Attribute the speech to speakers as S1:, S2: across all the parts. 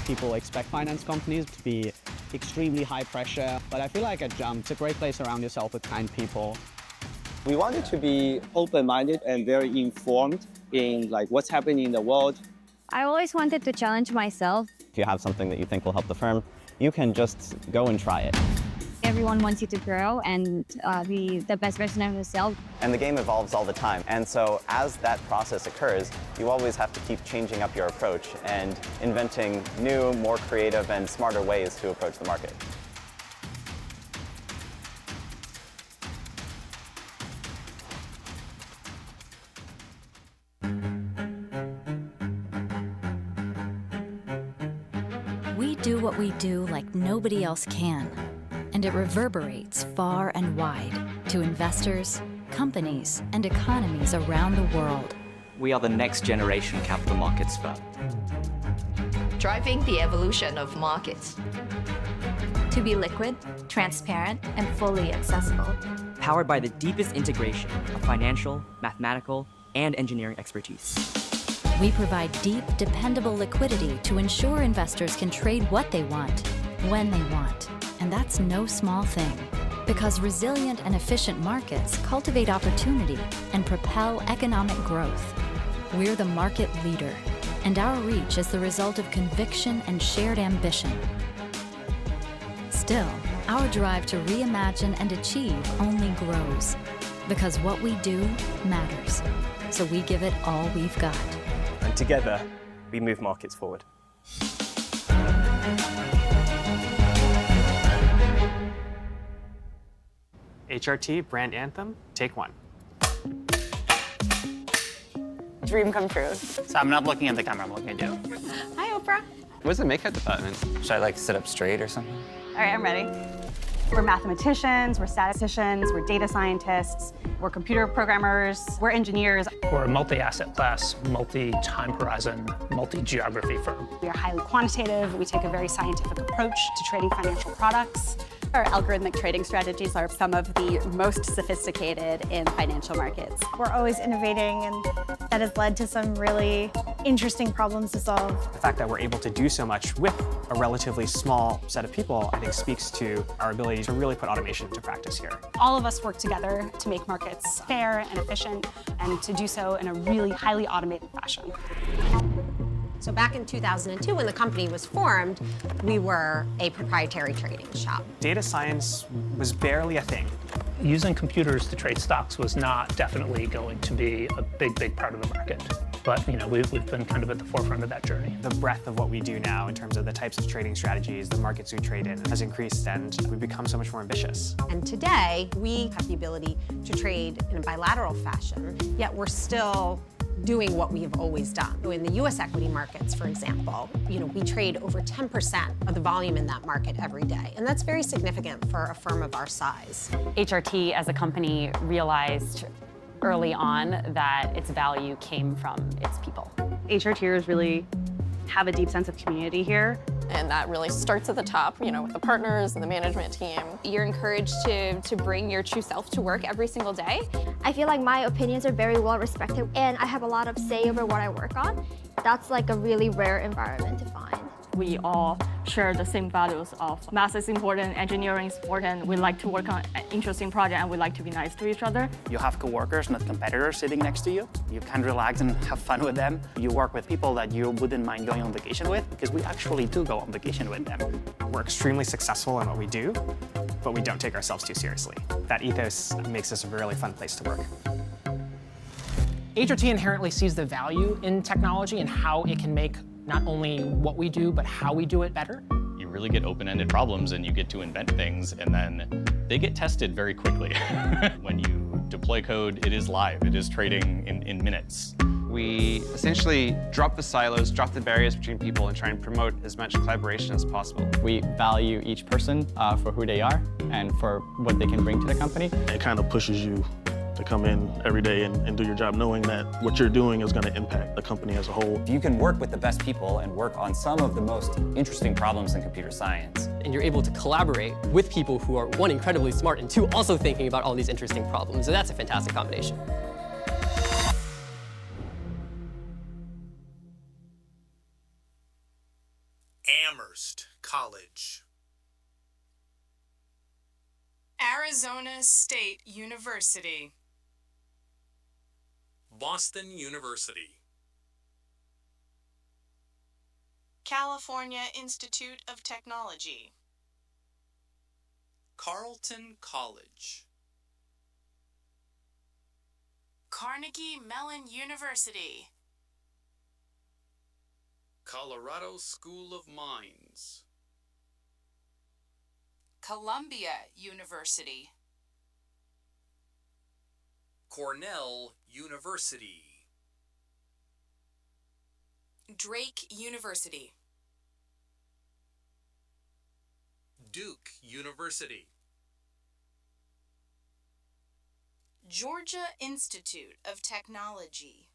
S1: people expect finance companies to be extremely high pressure, but I feel like at Jump, it's a great place to surround yourself with kind people.
S2: We wanted to be open-minded and very informed in what's happening in the world.
S3: I always wanted to challenge myself.
S4: If you have something that you think will help the firm, you can just go and try it.
S3: Everyone wants you to grow and be the best version of yourself.
S4: And the game evolves all the time. And so as that process occurs, you always have to keep changing up your approach and inventing new, more creative and smarter ways to approach the market.
S5: We do what we do like nobody else can, and it reverberates far and wide to investors, companies, and economies around the world.
S6: We are the next generation capital markets firm.
S7: Driving the evolution of markets.
S8: To be liquid, transparent, and fully accessible.
S9: Powered by the deepest integration of financial, mathematical, and engineering expertise.
S5: We provide deep, dependable liquidity to ensure investors can trade what they want, when they want. And that's no small thing, because resilient and efficient markets cultivate opportunity and propel economic growth. We're the market leader, and our reach is the result of conviction and shared ambition. Still, our drive to reimagine and achieve only grows, because what we do matters. So we give it all we've got.
S10: And together, we move markets forward.
S11: HRT brand anthem, take one.
S12: Dream come true.
S13: So I'm not looking at the camera, I'm looking at you.
S12: Hi, Oprah.
S14: What's the makeup department?
S13: Should I sit up straight or something?
S12: All right, I'm ready. We're mathematicians, we're statisticians, we're data scientists, we're computer programmers, we're engineers.
S15: We're a multi-asset class, multi-time horizon, multi-geography firm.
S12: We are highly quantitative. We take a very scientific approach to trading financial products. Our algorithmic trading strategies are some of the most sophisticated in financial markets.
S16: We're always innovating, and that has led to some really interesting problems to solve.
S11: The fact that we're able to do so much with a relatively small set of people, I think, speaks to our ability to really put automation into practice here.
S12: All of us work together to make markets fair and efficient, and to do so in a really highly automated fashion.
S17: So back in 2002, when the company was formed, we were a proprietary trading shop.
S11: Data science was barely a thing.
S15: Using computers to trade stocks was not definitely going to be a big part of the market. But we've been kind of at the forefront of that journey.
S11: The breadth of what we do now in terms of the types of trading strategies, the markets we trade in, has increased, and we've become so much more ambitious.
S17: And today, we have the ability to trade in a bilateral fashion, yet we're still doing what we have always done. In the US equity markets, for example, we trade over 10% of the volume in that market every day. And that's very significant for a firm of our size.
S18: HRT as a company realized early on that its value came from its people.
S12: HRTers really have a deep sense of community here.
S19: And that really starts at the top, with the partners and the management team.
S20: You're encouraged to bring your true self to work every single day.
S3: I feel like my opinions are very well respected, and I have a lot of say over what I work on. That's like a really rare environment to find.
S8: We all share the same values of math is important, engineering is important. We like to work on an interesting project, and we like to be nice to each other.
S13: You have coworkers, not competitors, sitting next to you. You can relax and have fun with them. You work with people that you wouldn't mind going on vacation with, because we actually do go on vacation with them.
S11: We're extremely successful in what we do, but we don't take ourselves too seriously. That ethos makes us a really fun place to work.
S6: HRT inherently sees the value in technology and how it can make not only what we do, but how we do it better.
S5: You really get open-ended problems and you get to invent things, and then they get tested very quickly. When you deploy code, it is live. It is trading in minutes.
S14: We essentially drop the silos, drop the barriers between people, and try and promote as much collaboration as possible.
S4: We value each person for who they are and for what they can bring to the company.
S2: It kind of pushes you to come in every day and do your job knowing that what you're doing is going to impact the company as a whole.
S4: You can work with the best people and work on some of the most interesting problems in computer science.
S9: And you're able to collaborate with people who are, one, incredibly smart, and two, also thinking about all these interesting problems. So that's a fantastic combination.
S21: Amherst College.
S22: Arizona State University.
S21: Boston University.
S22: California Institute of Technology.
S21: Carleton College.
S22: Carnegie Mellon University.
S21: Colorado School of Mines.
S22: Columbia University.
S21: Cornell University.
S22: Drake University.
S21: Duke University.
S22: Georgia Institute of Technology.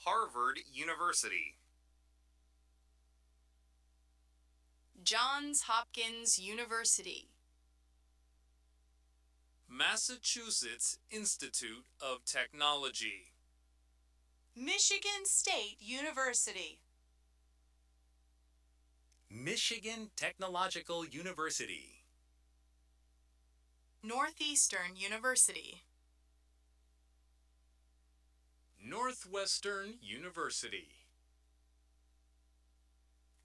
S21: Harvard University.
S22: Johns Hopkins University.
S21: Massachusetts Institute of Technology.
S22: Michigan State University.
S21: Michigan Technological University.
S22: Northeastern University.
S21: Northwestern University.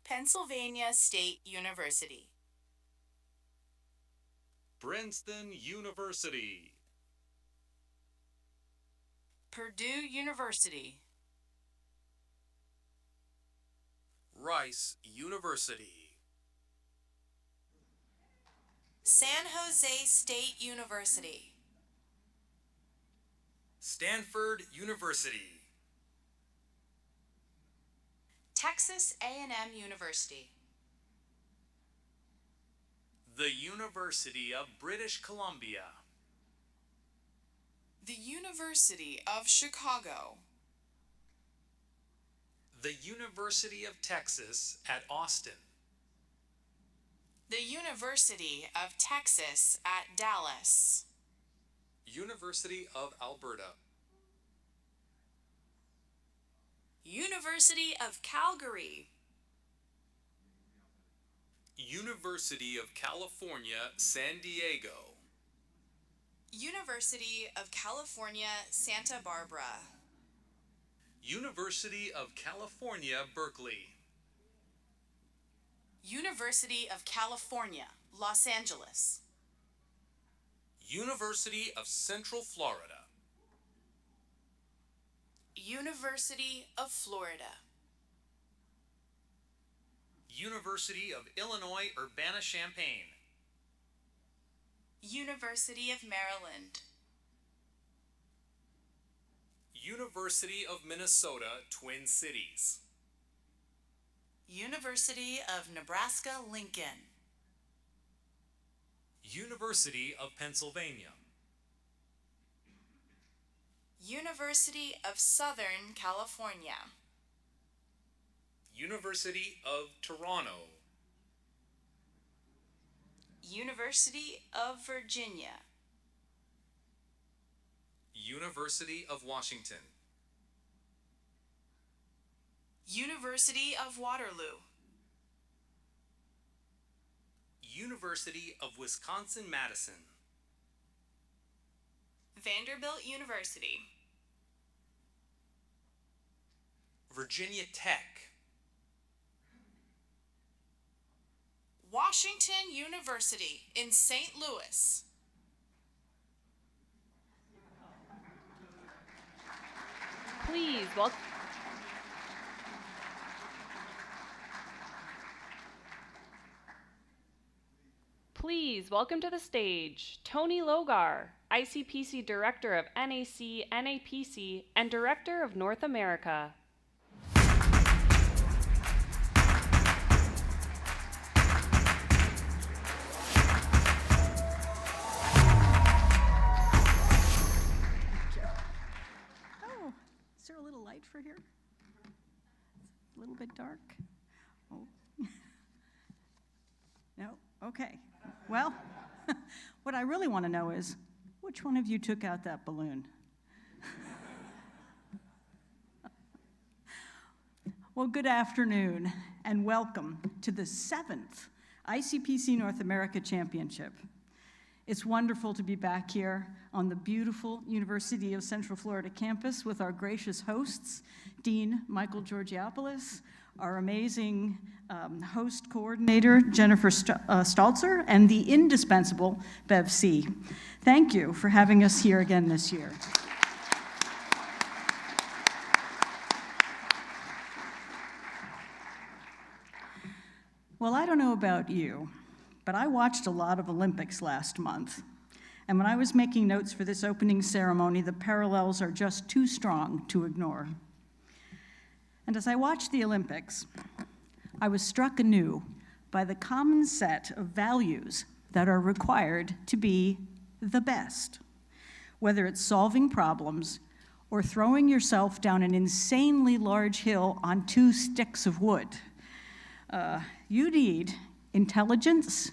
S22: Pennsylvania State University.
S21: Princeton University.
S22: Purdue University.
S21: Rice University.
S22: San Jose State University.
S21: Stanford University.
S22: Texas A&M University.
S21: The University of British Columbia.
S22: The University of Chicago.
S21: The University of Texas at Austin.
S22: The University of Texas at Dallas.
S21: University of Alberta.
S22: University of Calgary.
S21: University of California, San Diego.
S22: University of California, Santa Barbara.
S21: University of California, Berkeley.
S22: University of California, Los Angeles.
S21: University of Central Florida.
S22: University of Florida.
S21: University of Illinois Urbana-Champaign.
S22: University of Maryland.
S21: University of Minnesota, Twin Cities.
S22: University of Nebraska-Lincoln.
S21: University of Pennsylvania.
S22: University of Southern California.
S21: University of Toronto.
S22: University of Virginia.
S21: University of Washington.
S22: University of Waterloo.
S21: University of Wisconsin-Madison.
S22: Vanderbilt University.
S21: Virginia Tech.
S22: Washington University in St. Louis.
S23: Please welcome. Please welcome to the stage Tony Logar, ICPC Director of NAC, NAPC, and Director of North America.
S24: Oh, is there a little light for here? A little bit dark? Oh. No? Okay. Well, what I really want to know is, which one of you took out that balloon? Well, good afternoon and welcome to the 7th ICPC North America Championship. It's wonderful to be back here on the beautiful University of Central Florida campus with our gracious hosts, Dean Michael Georgiopoulos, our amazing host coordinator, Jennifer Staltzer, and the indispensable Bev C. Thank you for having us here again this year. Well, I don't know about you, but I watched a lot of Olympics last month. And when I was making notes for this opening ceremony, the parallels are just too strong to ignore. And as I watched the Olympics, I was struck anew by the common set of values that are required to be the best, whether it's solving problems or throwing yourself down an insanely large hill on 2 sticks of wood. You need intelligence,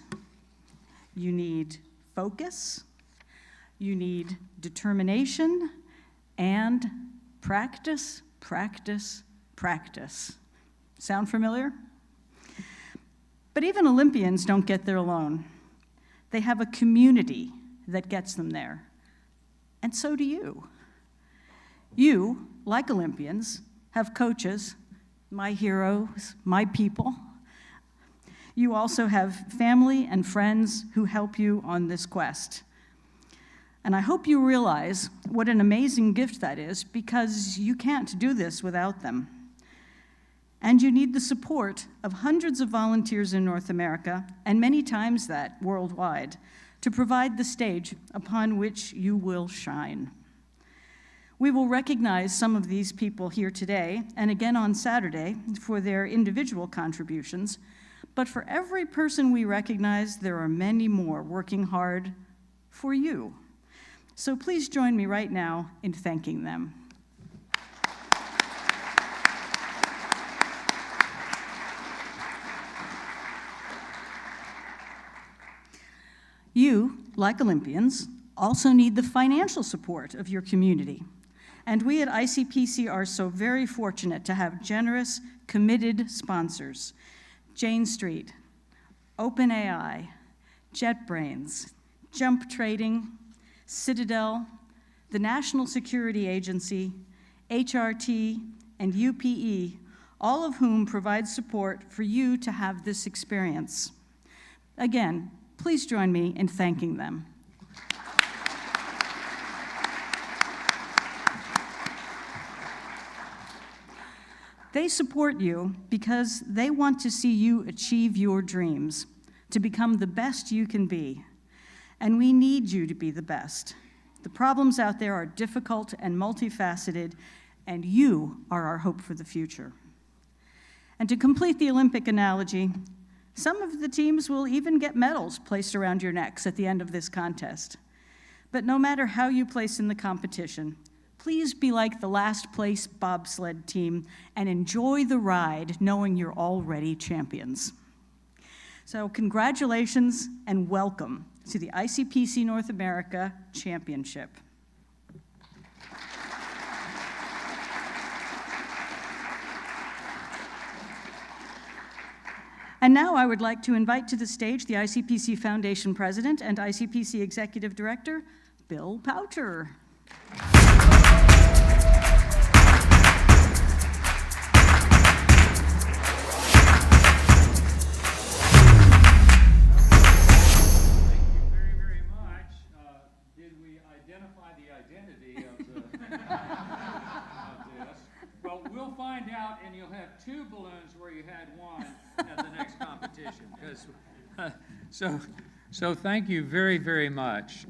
S24: you need focus, you need determination, and practice, practice, practice. Sound familiar? But even Olympians don't get there alone. They have a community that gets them there. And so do you. You, like Olympians, have coaches, my heroes, my people. You also have family and friends who help you on this quest. And I hope you realize what an amazing gift that is, because you can't do this without them. And you need the support of hundreds of volunteers in North America, and many times that worldwide, to provide the stage upon which you will shine. We will recognize some of these people here today, and again on Saturday, for their individual contributions. But for every person we recognize, there are many more working hard for you. So please join me right now in thanking them. You, like Olympians, also need the financial support of your community. And we at ICPC are so very fortunate to have generous, committed sponsors. Jane Street, OpenAI, JetBrains, Jump Trading, Citadel, the National Security Agency, HRT, and UPE, all of whom provide support for you to have this experience. Again, please join me in thanking them. They support you because they want to see you achieve your dreams, to become the best you can be. And we need you to be the best. The problems out there are difficult and multifaceted, and you are our hope for the future. And to complete the Olympic analogy, some of the teams will even get medals placed around your necks at the end of this contest. But no matter how you place in the competition, please be like the last place bobsled team and enjoy the ride knowing you're already champions. So congratulations and welcome to the ICPC North America Championship. And now I would like to invite to the stage the ICPC Foundation President and ICPC Executive Director, Bill Poucher.
S1: Find out, and you'll have 2 balloons where you had 1 at the next competition. So thank you very, very much.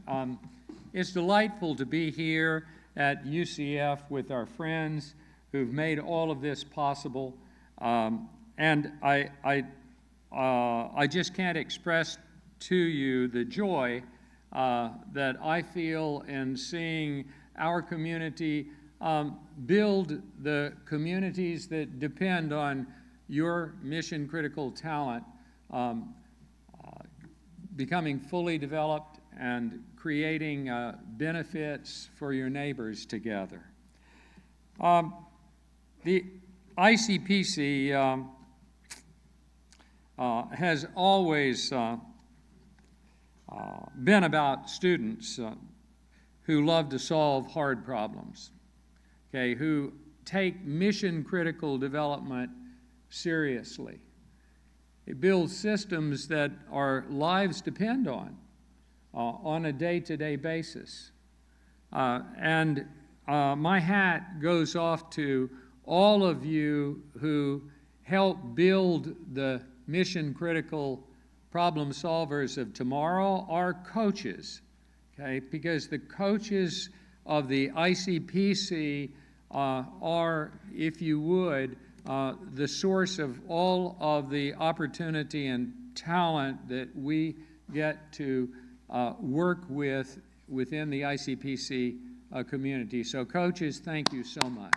S1: It's delightful to be here at UCF with our friends who've made all of this possible, and I just can't express to you the joy that I feel in seeing our community build the communities that depend on your mission-critical talent becoming fully developed and creating benefits for your neighbors together. ICPC has always been about students who love to solve hard problems, okay, who take mission-critical development seriously. It builds systems that our lives depend on a day-to-day basis. And my hat goes off to all of you who help build the mission-critical problem solvers of tomorrow, our coaches, okay? Because the coaches of the ICPC are, if you would, the source of all of the opportunity and talent that we get to work with within the ICPC community. So coaches, thank you so much.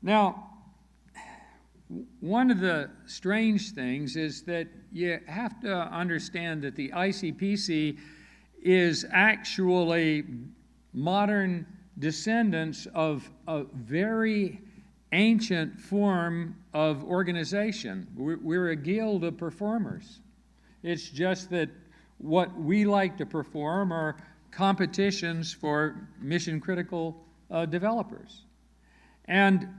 S1: Now, one of the strange things is that you have to understand that the ICPC is actually modern descendants of a very ancient form of organization. We're a guild of performers. It's just that what we like to perform are competitions for mission-critical developers. And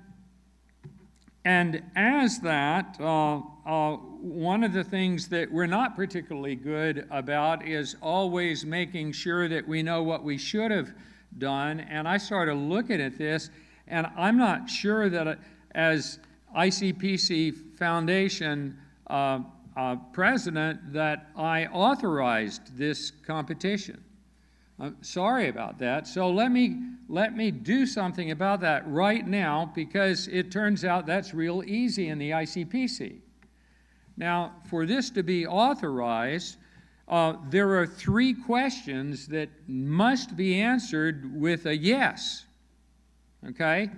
S1: as that, one of the things that we're not particularly good about is always making sure that we know what we should have done. And I started looking at this, and I'm not sure that as ICPC Foundation president that I authorized this competition. I'm sorry about that. So let me do something about that right now, because it turns out that's real easy in the ICPC. Now, for this to be authorized, there are 3 questions that must be answered with a yes. Okay?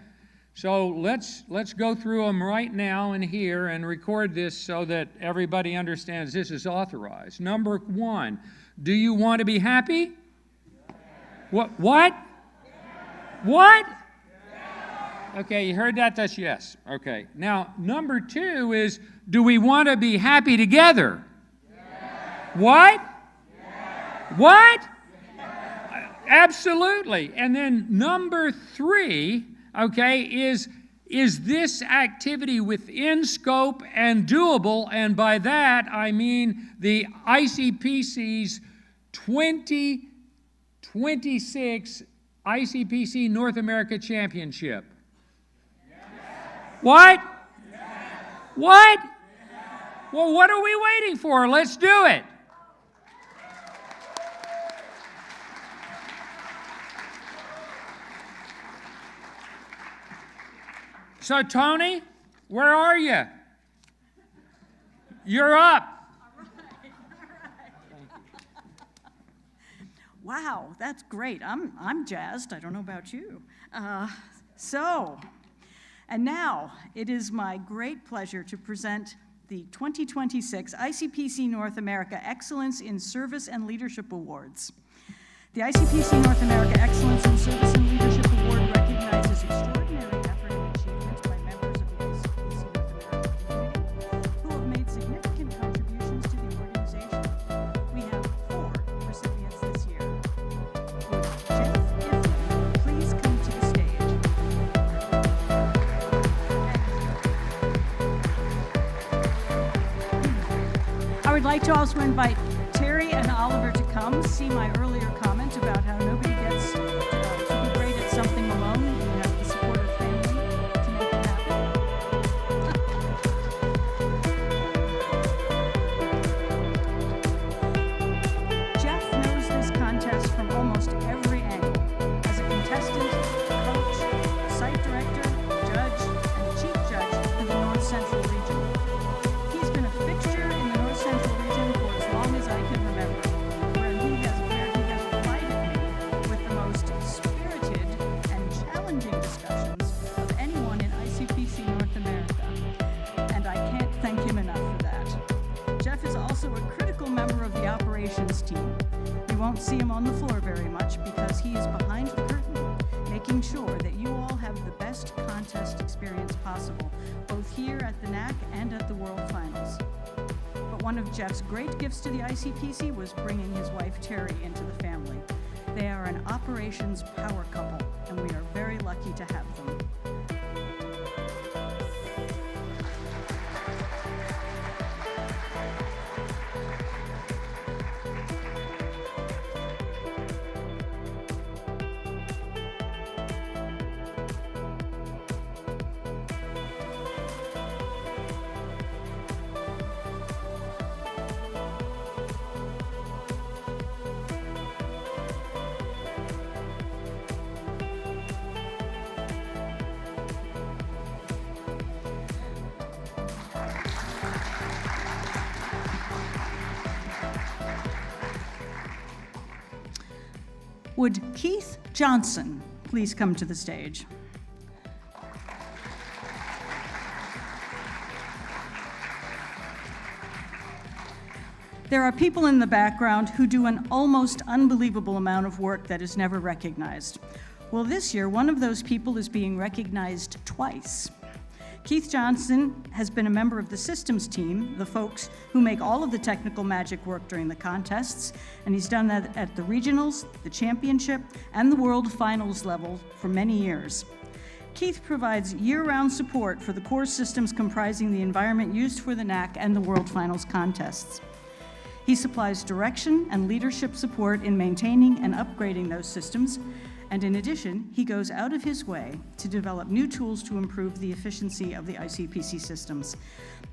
S1: So let's go through them right now and here and record this so that everybody understands this is authorized. Number 1, do you want to be happy? What? What? What? Okay, you heard that? That's yes. Okay. Now, number 2 is, do we want to be happy together? What? What? Absolutely. And then number 3, okay, is this activity within scope and doable? And by that, I mean the ICPC's 2026 ICPC North America Championship. Yes. What? Yes. What? Yes. Well, what are we waiting for? Let's do it. So, Tony, where are you? You're up.
S24: Wow, that's great. I'm jazzed. I don't know about you. And now it is my great pleasure to present the 2026 ICPC North America Excellence in Service and Leadership Awards. The ICPC North America Excellence in Service and Leadership Award recognizes extraordinary effort and achievements by members of the ICPC North America community who have made significant contributions to the organization. We have 4 recipients this year. Would Jeff Iflin please come to the stage? I would like to also invite Terry and Oliver to come. See my earlier comment about how nobody gets to be great at something alone. You have the support of family to make it happen. Jeff knows this contest from almost every angle. As a contestant, coach, site director, judge, and chief judge for the North Central region. He's been a fixture in the North Central region for as long as I can remember, where he has provided me critical member of the operations team. You won't see him on the floor very much because he is behind the curtain, making sure that you all have the best contest experience possible, both here at the NAC and at the World Finals. But one of Jeff's great gifts to the ICPC was bringing his wife Terry into the family. They are an operations power couple, and we are very lucky to have them. Would Keith Johnson please come to the stage? There are people in the background who do an almost unbelievable amount of work that is never recognized. Well, this year, one of those people is being recognized twice. Keith Johnson has been a member of the systems team, the folks who make all of the technical magic work during the contests, and he's done that at the regionals, the championship, and the World Finals level for many years. Keith provides year-round support for the core systems comprising the environment used for the NAC and the World Finals contests. He supplies direction and leadership support in maintaining and upgrading those systems, and in addition, he goes out of his way to develop new tools to improve the efficiency of the ICPC systems.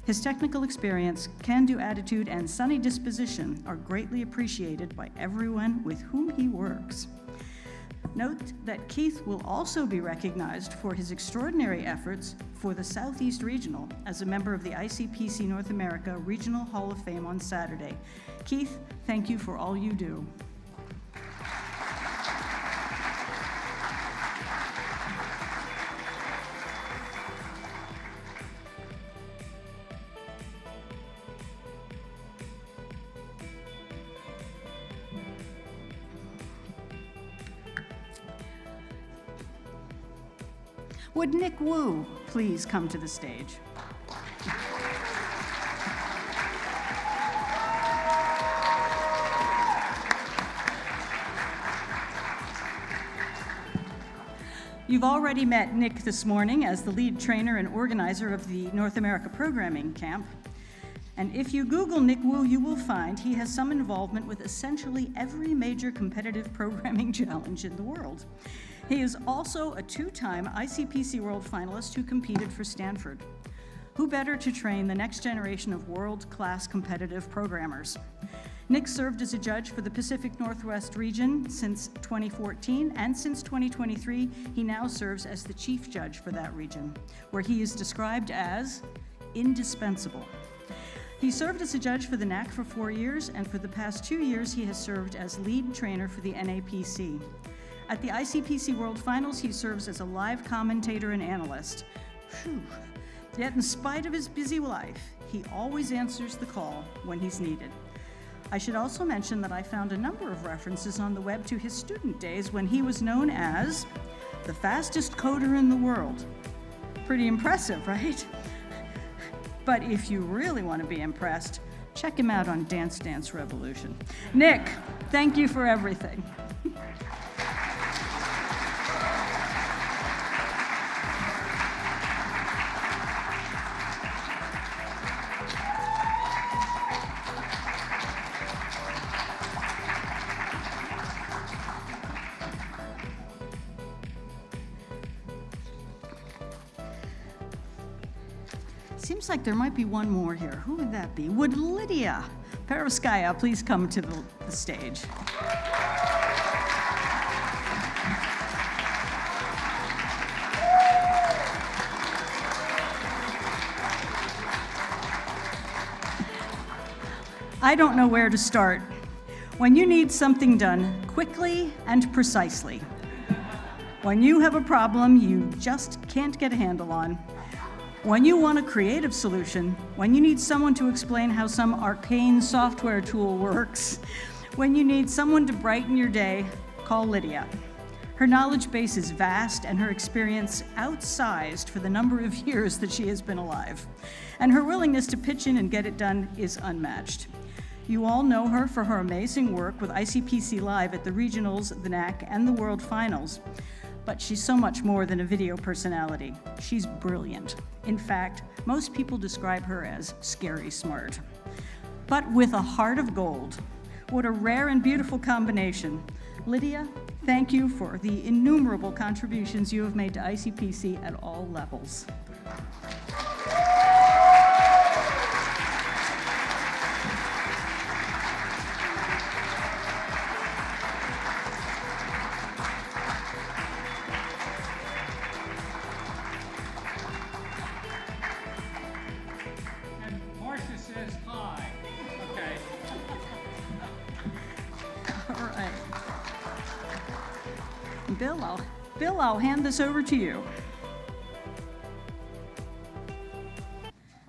S24: His technical experience, can-do attitude, and sunny disposition are greatly appreciated by everyone with whom he works. Note that Keith will also be recognized for his extraordinary efforts for the Southeast Regional as a member of the ICPC North America Regional Hall of Fame on Saturday. Keith, thank you for all you do. Would Nick Wu please come to the stage? You've already met Nick this morning as the lead trainer and organizer of the North America Programming Camp. And if you Google Nick Wu, you will find he has some involvement with essentially every major competitive programming challenge in the world. He is also a two-time ICPC World Finalist who competed for Stanford. Who better to train the next generation of world-class competitive programmers? Nick served as a judge for the Pacific Northwest region since 2014, and since 2023, he now serves as the chief judge for that region, where he is described as indispensable. He served as a judge for the NAC for 4 years, and for the past 2 years, he has served as lead trainer for the NAPC. At the ICPC World Finals, he serves as a live commentator and analyst. Whew. Yet in spite of his busy life, he always answers the call when he's needed. I should also mention that I found a number of references on the web to his student days when he was known as the fastest coder in the world. Pretty impressive, right? But if you really want to be impressed, check him out on Dance Dance Revolution. Nick, thank you for everything. Seems like there might be one more here. Who would that be? Would Lydia Perovskaya please come to the stage? I don't know where to start. When you need something done quickly and precisely, when you have a problem you just can't get a handle on, When you want a creative solution, when you need someone to explain how some arcane software tool works, when you need someone to brighten your day, call Lydia. Her knowledge base is vast and her experience outsized for the number of years that she has been alive. And her willingness to pitch in and get it done is unmatched. You all know her for her amazing work with ICPC Live at the regionals, the NAC, and the World Finals. But she's so much more than a video personality. She's brilliant. In fact, most people describe her as scary smart. But with a heart of gold. What a rare and beautiful combination. Lydia, thank you for the innumerable contributions you have made to ICPC at all levels. Bill, I'll hand this over to you.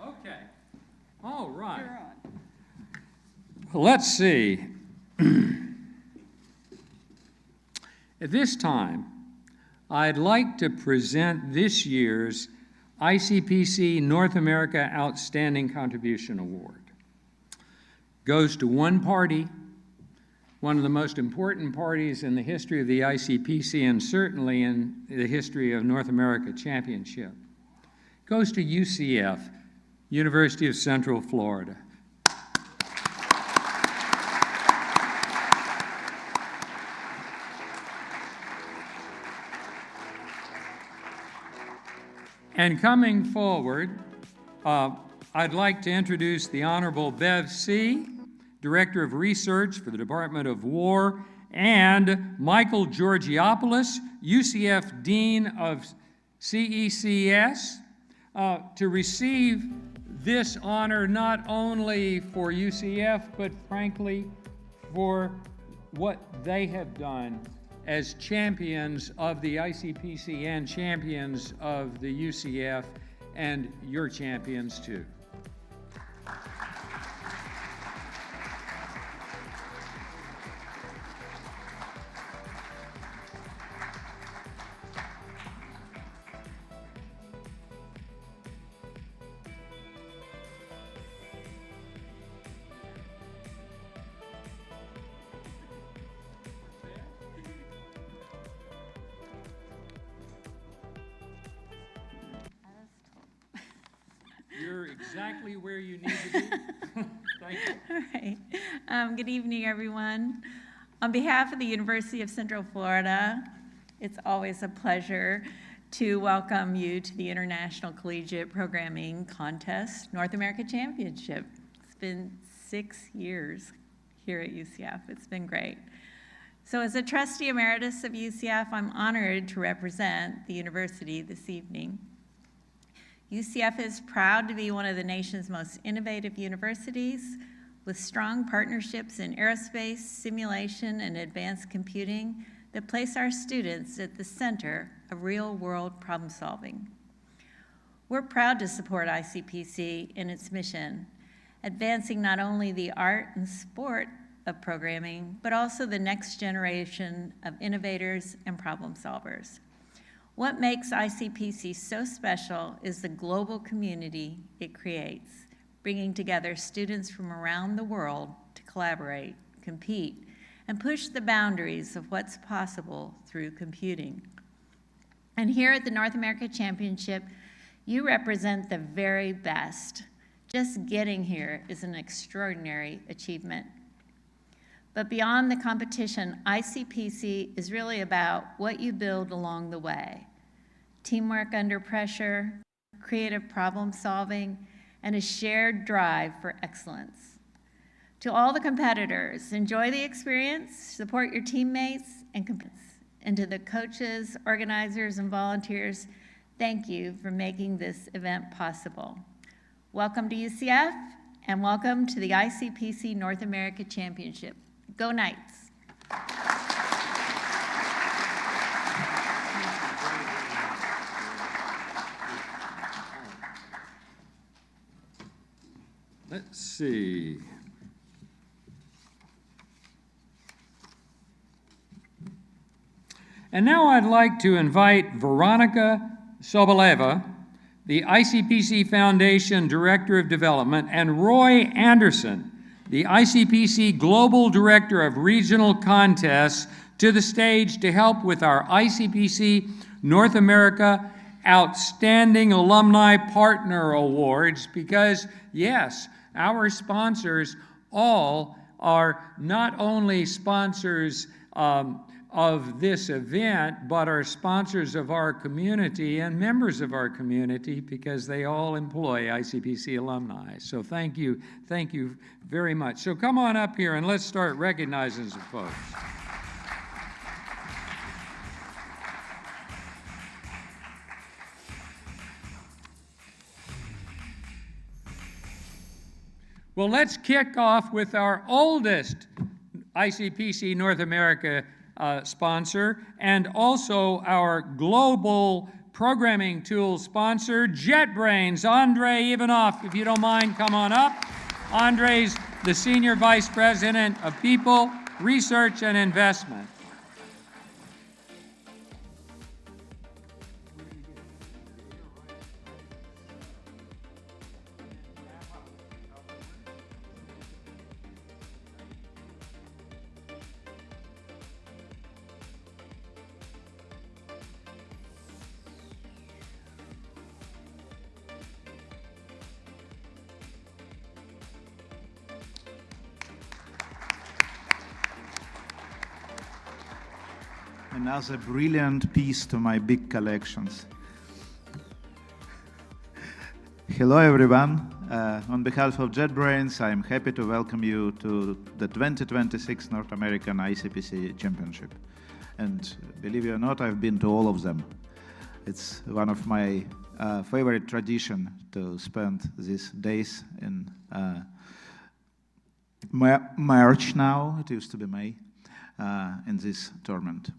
S1: Okay. All right. You're on. Let's see. At this time, I'd like to present this year's ICPC North America Outstanding Contribution Award. Goes to one party, one of the most important parties in the history of the ICPC and certainly in the history of North America Championship. Goes to UCF, University of Central Florida. And coming forward, I'd like to introduce the Honorable Bev C., Director of Research for the Department of War, and Michael Georgiopoulos, UCF Dean of CECS, to receive this honor not only for UCF, but frankly, for what they have done as champions of the ICPC and champions of the UCF, and your champions too. You're exactly where you need to be. Thank you.
S7: All right. Good evening, everyone. On behalf of the University of Central Florida, it's always a pleasure to welcome you to the International Collegiate Programming Contest North America Championship. It's been 6 years here at UCF. It's been great. So as a trustee emeritus of UCF, I'm honored to represent the university this evening. UCF is proud to be one of the nation's most innovative universities with strong partnerships in aerospace, simulation, and advanced computing that place our students at the center of real-world problem solving. We're proud to support ICPC in its mission, advancing not only the art and sport of programming, but also the next generation of innovators and problem solvers. What makes ICPC so special is the global community it creates, bringing together students from around the world to collaborate, compete, and push the boundaries of what's possible through computing. And here at the North America Championship, you represent the very best. Just getting here is an extraordinary achievement. But beyond the competition, ICPC is really about what you build along the way. Teamwork under pressure, creative problem solving, and a shared drive for excellence. To all the competitors, enjoy the experience, support your teammates, and to the coaches, organizers, and volunteers, thank you for making this event possible. Welcome to UCF, and welcome to the ICPC North America Championship. Go Knights!
S1: see. And now I'd like to invite Veronica Soboleva, the ICPC Foundation Director of Development, and Roy Anderson, the ICPC Global Director of Regional Contests, to the stage to help with our ICPC North America Outstanding Alumni Partner Awards, because yes, our sponsors all are not only sponsors of this event, but are sponsors of our community and members of our community, because they all employ ICPC alumni. So thank you very much. So come on up here and let's start recognizing some folks. Well, let's kick off with our oldest ICPC North America sponsor, and also our global programming tool sponsor, JetBrains. Andre Ivanov, if you don't mind, come on up. Andre's the Senior Vice President of People, Research, and Investment.
S10: Another brilliant piece to my big collections. Hello everyone. On behalf of JetBrains, I'm happy to welcome you to the 2026 North American ICPC Championship. And believe it or not, I've been to all of them. It's one of my favorite tradition to spend these days in March now, it used to be May, in this tournament.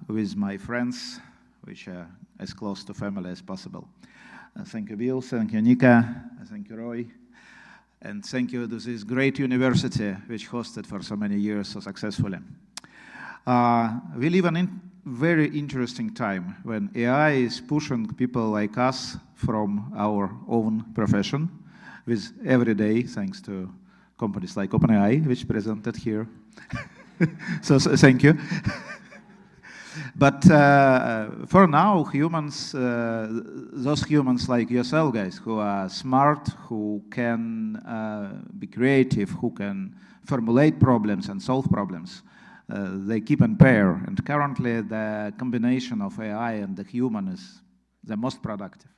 S10: With my friends, which are as close to family as possible. Thank you, Bill. Thank you, Nika. Thank you, Roy. And thank you to this great university, which hosted for so many years so successfully. We live in a very interesting time when AI is pushing people like us from our own profession with every day, thanks to companies like OpenAI, which presented here. so thank you. But for now, humans, those humans like yourself guys, who are smart, who can be creative, who can formulate problems and solve problems, they keep in pair. And currently, the combination of AI and the human is the most productive.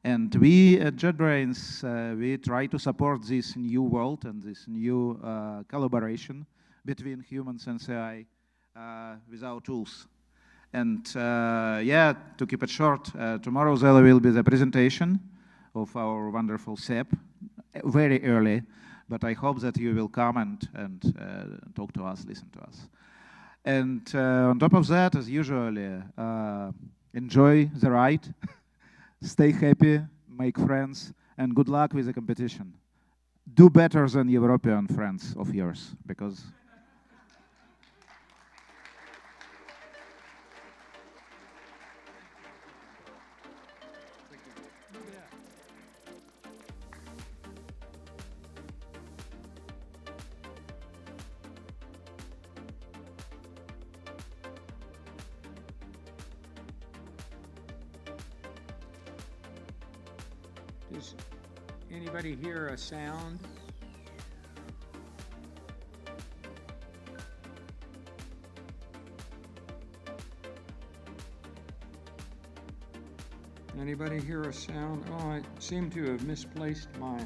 S10: And we at JetBrains, we try to support this new world and this new collaboration between humans and AI with our tools. And yeah, to keep it short, tomorrow there will be the presentation of our wonderful SEP, very early, but I hope that you will come and talk to us, listen to us. And on top of that, as usual, enjoy the ride, stay happy, make friends, and good luck with the competition. Do better than European friends of yours, because
S1: Does anybody hear a sound? Anybody hear a sound? Oh, I seem to have misplaced my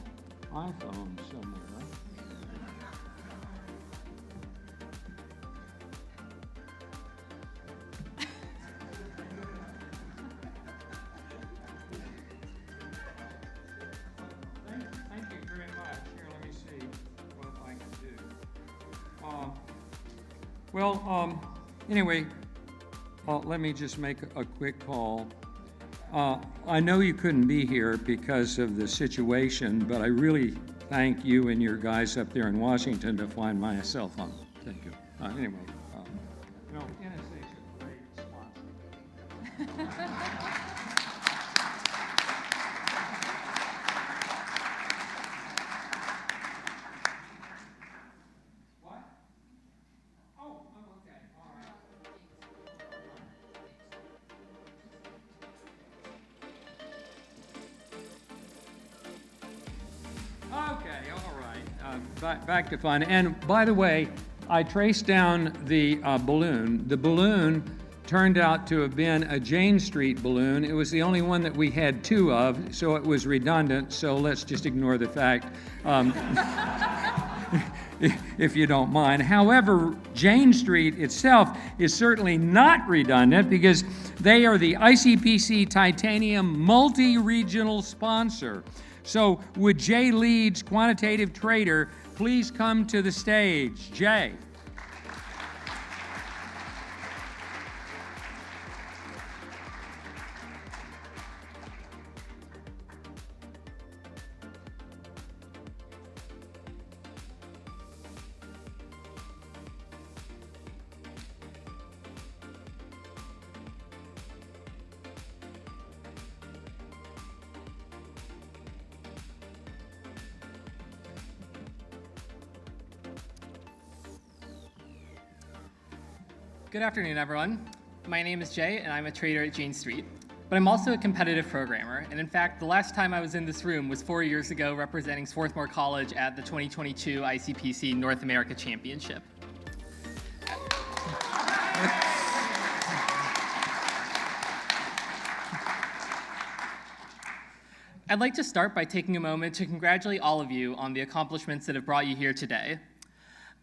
S1: iPhone somewhere. Thank you very much. Here, let me see what I can do. Anyway, let me just make a quick call. I know you couldn't be here because of the situation, but I really thank you and your guys up there in Washington to find my cell phone. Thank you. Anyway, you know, NSA is a great sponsor. What? Oh, okay. All right. Okay, all right. Back to fun. And by the way, I traced down the balloon. The balloon turned out to have been a Jane Street balloon. It was the only one that we had two of, so it was redundant. So let's just ignore the fact, if you don't mind. However, Jane Street itself is certainly not redundant because they are the ICPC Titanium multi-regional sponsor. So would Jay Leeds, quantitative trader, please come to the stage? Jay.
S9: Good afternoon, everyone. My name is Jay, and I'm a trader at Jane Street. But I'm also a competitive programmer, and in fact, the last time I was in this room was 4 years ago representing Swarthmore College at the 2022 ICPC North America Championship. I'd like to start by taking a moment to congratulate all of you on the accomplishments that have brought you here today.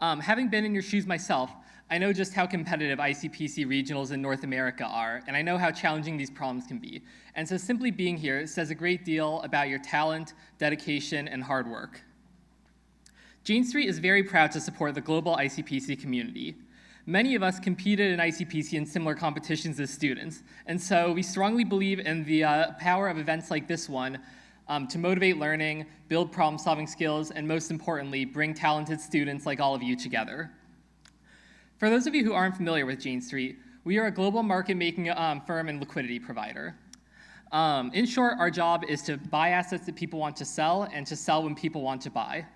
S9: Having been in your shoes myself, I know just how competitive ICPC regionals in North America are, and I know how challenging these problems can be. And so simply being here says a great deal about your talent, dedication, and hard work. Jane Street is very proud to support the global ICPC community. Many of us competed in ICPC in similar competitions as students, and so we strongly believe in the power of events like this one to motivate learning, build problem-solving skills, and most importantly, bring talented students like all of you together. For those of you who aren't familiar with Jane Street, we are a global market-making firm and liquidity provider. In short, our job is to buy assets that people want to sell and to sell when people want to buy.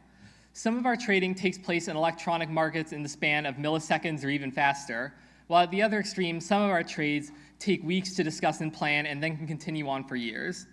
S9: Some of our trading takes place in electronic markets in the span of milliseconds or even faster, while at the other extreme, some of our trades take weeks to discuss and plan and then can continue on for years.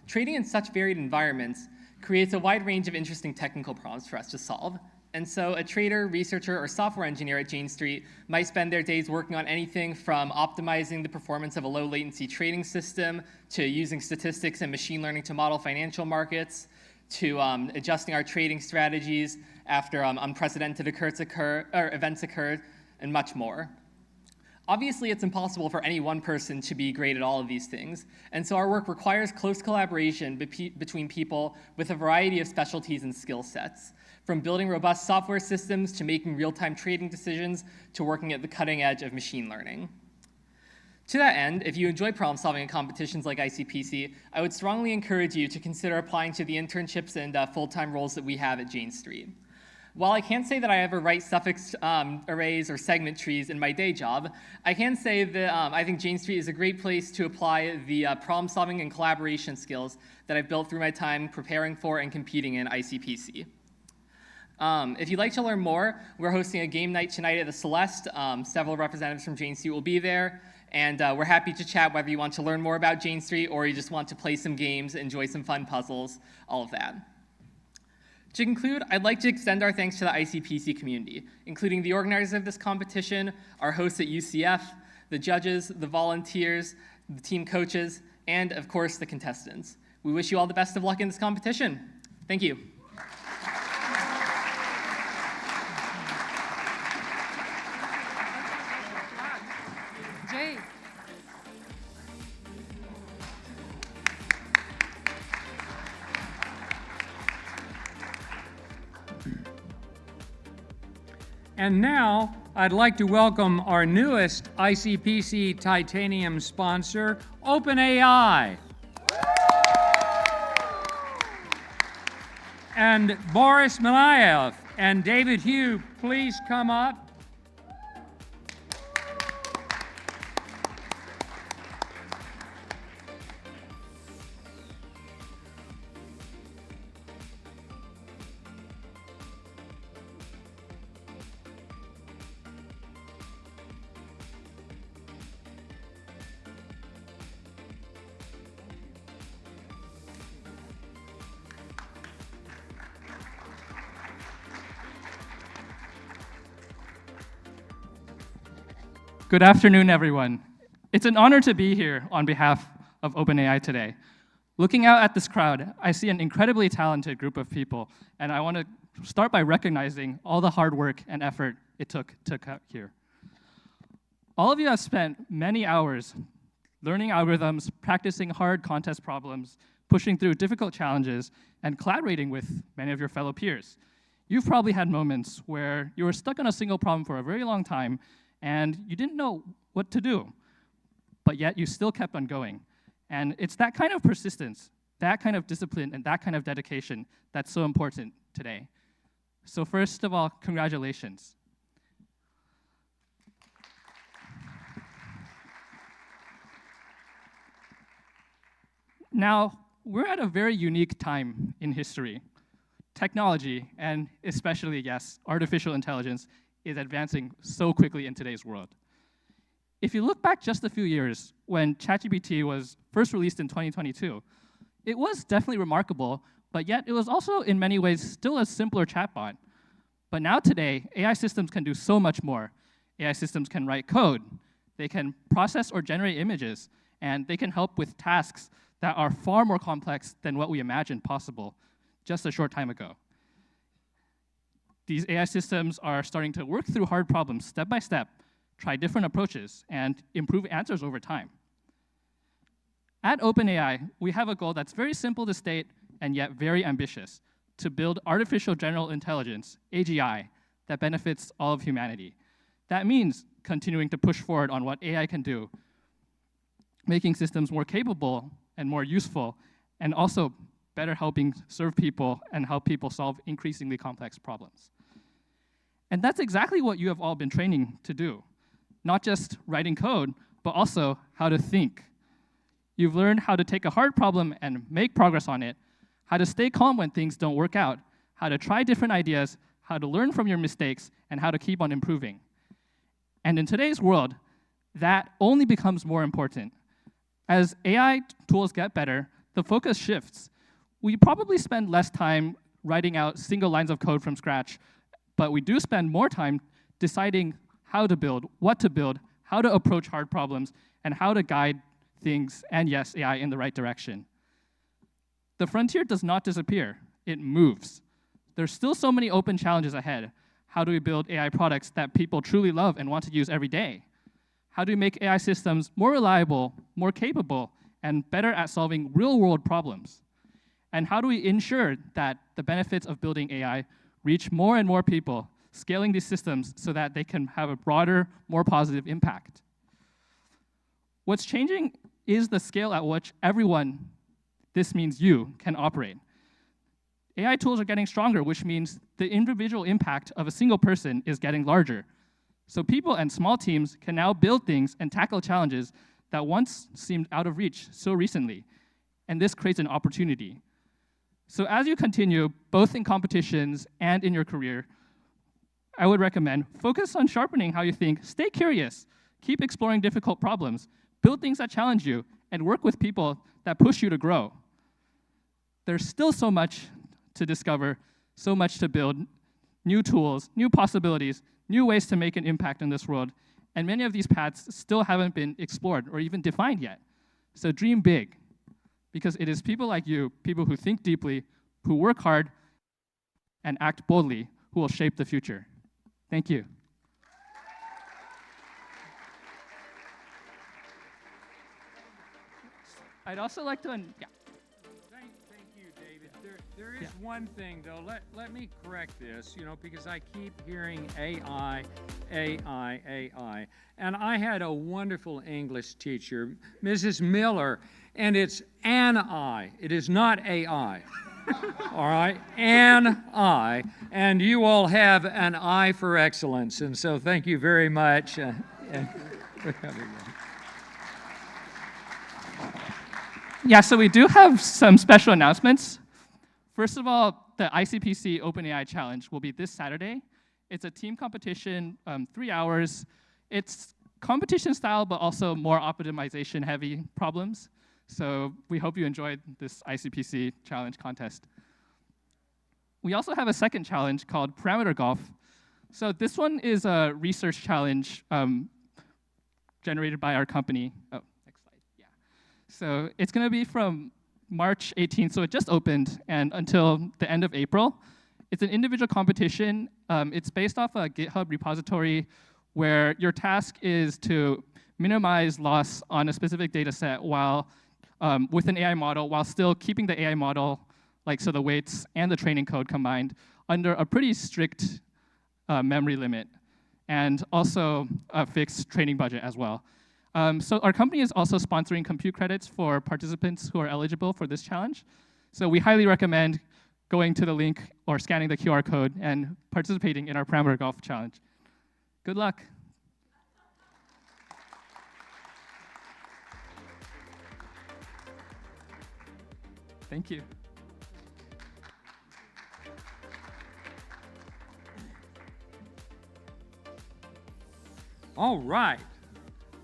S9: Trading in such varied environments creates a wide range of interesting technical problems for us to solve. And so a trader, researcher, or software engineer at Jane Street might spend their days working on anything from optimizing the performance of a low latency trading system to using statistics and machine learning to model financial markets to adjusting our trading strategies after unprecedented events occur, and much more. Obviously, it's impossible for any one person to be great at all of these things, and so our work requires close collaboration between people with a variety of specialties and skill sets, from building robust software systems to making real-time trading decisions to working at the cutting edge of machine learning. To that end, if you enjoy problem-solving in competitions like ICPC, I would strongly encourage you to consider applying to the internships and full-time roles that we have at Jane Street. While I can't say that I ever write suffix arrays or segment trees in my day job, I can say that I think Jane Street is a great place to apply the problem-solving and collaboration skills that I've built through my time preparing for and competing in ICPC. If you'd like to learn more, we're hosting a game night tonight at the Celeste. Several representatives from Jane Street will be there, and we're happy to chat whether you want to learn more about Jane Street or you just want to play some games, enjoy some fun puzzles, all of that. To conclude, I'd like to extend our thanks to the ICPC community, including the organizers of this competition, our hosts at UCF, the judges, the volunteers, the team coaches, and of course, the contestants. We wish you all the best of luck in this competition. Thank you.
S1: Jay. And now, I'd like to welcome our newest ICPC Titanium sponsor, OpenAI. And Boris Manayev and David Hugh, please come up.
S15: Good afternoon, everyone. It's an honor to be here on behalf of OpenAI today. Looking out at this crowd, I see an incredibly talented group of people, and I want to start by recognizing all the hard work and effort it took to come here. All of you have spent many hours learning algorithms, practicing hard contest problems, pushing through difficult challenges, and collaborating with many of your fellow peers. You've probably had moments where you were stuck on a single problem for a very long time, and you didn't know what to do, but yet you still kept on going. And it's that kind of persistence, that kind of discipline, and that kind of dedication that's so important today. So first of all, congratulations. Now, we're at a very unique time in history. Technology, and especially, yes, artificial intelligence, is advancing so quickly in today's world. If you look back just a few years, when ChatGPT was first released in 2022, it was definitely remarkable, but yet it was also in many ways still a simpler chatbot. But now today, AI systems can do so much more. AI systems can write code, they can process or generate images, and they can help with tasks that are far more complex than what we imagined possible just a short time ago. These AI systems are starting to work through hard problems step by step, try different approaches, and improve answers over time. At OpenAI, we have a goal that's very simple to state and yet very ambitious: to build artificial general intelligence, AGI, that benefits all of humanity. That means continuing to push forward on what AI can do, making systems more capable and more useful, and also better helping serve people and help people solve increasingly complex problems. And that's exactly what you have all been training to do. Not just writing code, but also how to think. You've learned how to take a hard problem and make progress on it, how to stay calm when things don't work out, how to try different ideas, how to learn from your mistakes, and how to keep on improving. And in today's world, that only becomes more important. As AI tools get better, the focus shifts. We probably spend less time writing out single lines of code from scratch, but we do spend more time deciding how to build, what to build, how to approach hard problems, and how to guide things, and yes, AI in the right direction. The frontier does not disappear, it moves. There's still so many open challenges ahead. How do we build AI products that people truly love and want to use every day? How do we make AI systems more reliable, more capable, and better at solving real-world problems? And how do we ensure that the benefits of building AI reach more and more people, scaling these systems so that they can have a broader, more positive impact? What's changing is the scale at which everyone, this means you, can operate. AI tools are getting stronger, which means the individual impact of a single person is getting larger. So people and small teams can now build things and tackle challenges that once seemed out of reach so recently. And this creates an opportunity. So as you continue, both in competitions and in your career, I would recommend focus on sharpening how you think, stay curious, keep exploring difficult problems, build things that challenge you, and work with people that push you to grow. There's still so much to discover, so much to build, new tools, new possibilities, new ways to make an impact in this world, and many of these paths still haven't been explored or even defined yet. So dream big, because it is people like you, people who think deeply, who work hard, and act boldly, who will shape the future. Thank you. I'd also like to,
S1: Thank you, David. There is one thing, though. Let me correct this, because I keep hearing AI, AI, AI. And I had a wonderful English teacher, Mrs. Miller, and it's an I. It is not AI. All right? An I. And you all have an eye for excellence. And so thank you very much. For coming in.
S15: Yeah, so we do have some special announcements. First of all, the ICPC OpenAI Challenge will be this Saturday. It's a team competition, 3 hours. It's competition style, but also more optimization-heavy problems. So we hope you enjoyed this ICPC Challenge contest. We also have a second challenge called Parameter Golf. So this one is a research challenge generated by our company. Oh, next slide, yeah. So it's gonna be from March 18th, so it just opened, and until the end of April. It's an individual competition. It's based off a GitHub repository where your task is to minimize loss on a specific data set while with an AI model, while still keeping the AI model, so the weights and the training code combined, under a pretty strict memory limit, and also a fixed training budget as well. So our company is also sponsoring compute credits for participants who are eligible for this challenge. So we highly recommend going to the link or scanning the QR code and participating in our Parameter Golf Challenge. Good luck. Thank you.
S1: All right.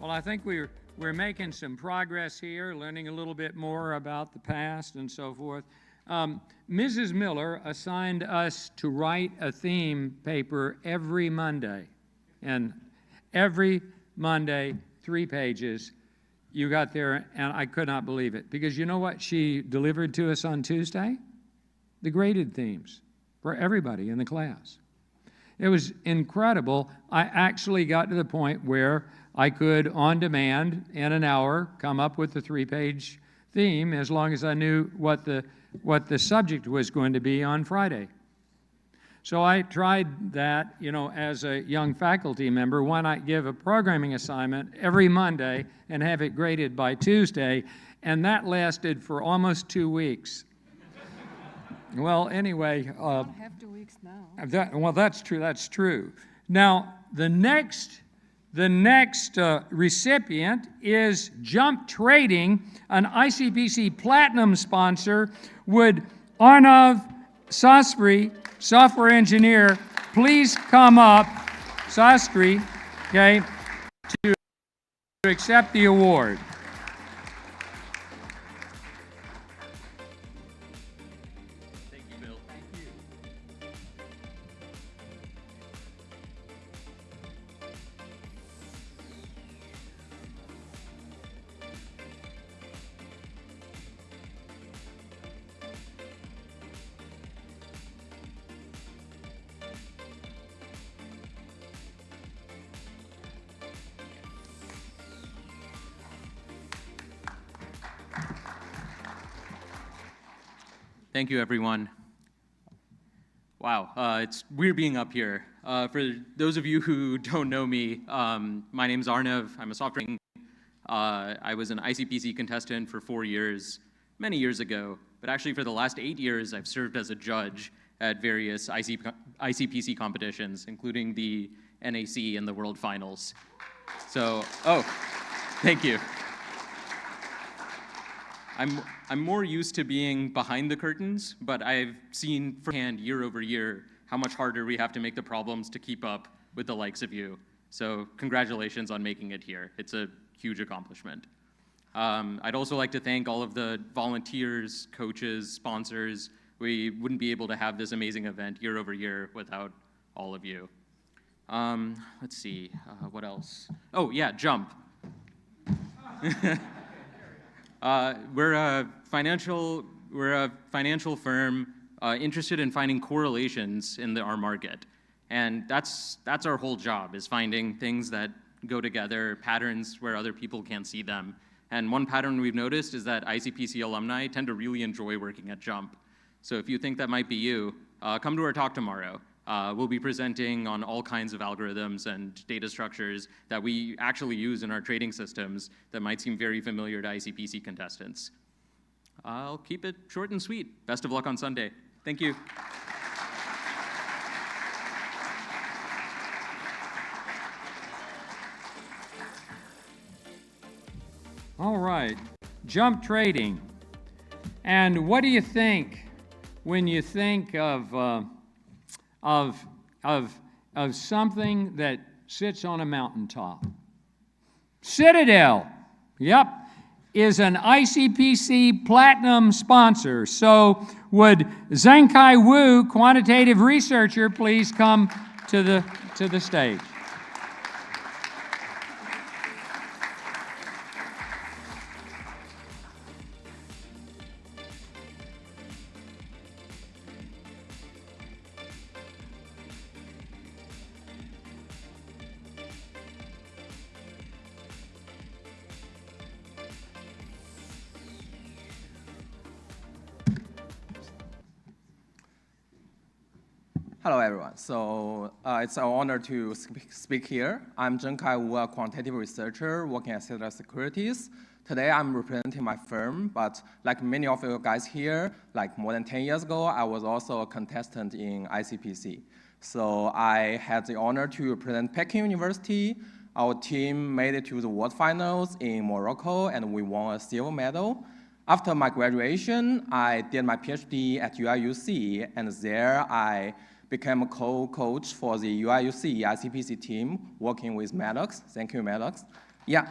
S1: Well, I think we're making some progress here, learning a little bit more about the past and so forth. Mrs. Miller assigned us to write a theme paper every Monday. And every Monday, 3 pages, you got there, and I could not believe it. Because you know what she delivered to us on Tuesday? The graded themes for everybody in the class. It was incredible. I actually got to the point where I could, on demand, in an hour, come up with the 3-page theme as long as I knew what the subject was going to be on Friday. So I tried that, as a young faculty member. Why not give a programming assignment every Monday and have it graded by Tuesday? And that lasted for almost 2 weeks. Well, anyway.
S12: I have 2 weeks now.
S1: Well, that's true. That's true. Now, the next recipient is Jump Trading, an ICPC Platinum sponsor. Would Arnav Sastry, software engineer, please come up, Sastry, okay, to accept the award.
S16: Thank you, Bill. Thank you. Thank you, everyone. Wow, it's weird being up here. For those of you who don't know me, my name's Arnav. I'm a software engineer. I was an ICPC contestant for 4 years, many years ago, but actually for the last 8 years, I've served as a judge at various ICPC competitions, including the NAC and the World Finals. So, thank you. I'm more used to being behind the curtains, but I've seen firsthand year over year how much harder we have to make the problems to keep up with the likes of you. So congratulations on making it here. It's a huge accomplishment. I'd also like to thank all of the volunteers, coaches, sponsors. We wouldn't be able to have this amazing event year over year without all of you. Let's see, what else? Oh yeah, Jump. We're a financial firm interested in finding correlations in our market. And that's our whole job, is finding things that go together, patterns where other people can't see them. And one pattern we've noticed is that ICPC alumni tend to really enjoy working at Jump. So if you think that might be you, come to our talk tomorrow. We'll be presenting on all kinds of algorithms and data structures that we actually use in our trading systems that might seem very familiar to ICPC contestants. I'll keep it short and sweet. Best of luck on Sunday. Thank you.
S1: All right, jump trading. And what do you think when you think of something that sits on a mountaintop? Citadel, yep, is an ICPC Platinum sponsor. So would Zhengkai Wu, quantitative researcher, please come to the stage?
S12: Hello, everyone. So it's an honor to speak here. I'm Zhengkai Wu, a quantitative researcher working at Citadel Securities. Today, I'm representing my firm, but like many of you guys here, like more than 10 years ago, I was also a contestant in ICPC. So I had the honor to represent Peking University. Our team made it to the World Finals in Morocco, and we won a silver medal. After my graduation, I did my PhD at UIUC, and there I became a co-coach for the UIUC ICPC team, working with Maddox. Thank you, Maddox. Yeah.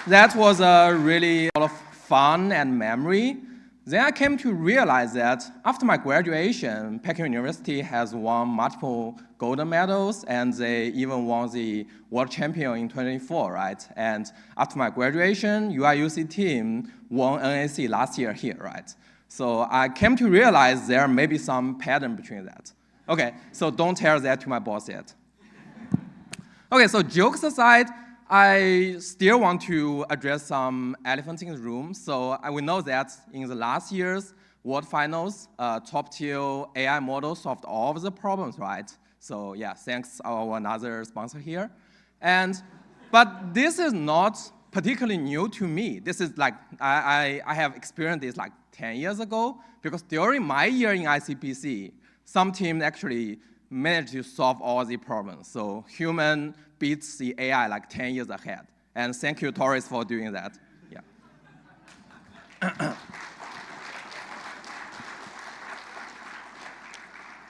S12: That was a really lot of fun and memory. Then I came to realize that after my graduation, Peking University has won multiple golden medals, and they even won the world champion in 2024, right? And after my graduation, UIUC team won NAC last year here, right? So I came to realize there may be some pattern between that. Okay, so don't tell that to my boss yet. Okay, so jokes aside, I still want to address some elephants in the room. So we know that in the last year's World Finals, top-tier AI model solved all of the problems, right? So yeah, thanks our another sponsor here. But this is not particularly new to me. This is like, I have experienced this like 10 years ago, because during my year in ICPC, some team actually managed to solve all the problems. So human beats the AI like 10 years ahead. And thank you, Torres, for doing that. Yeah.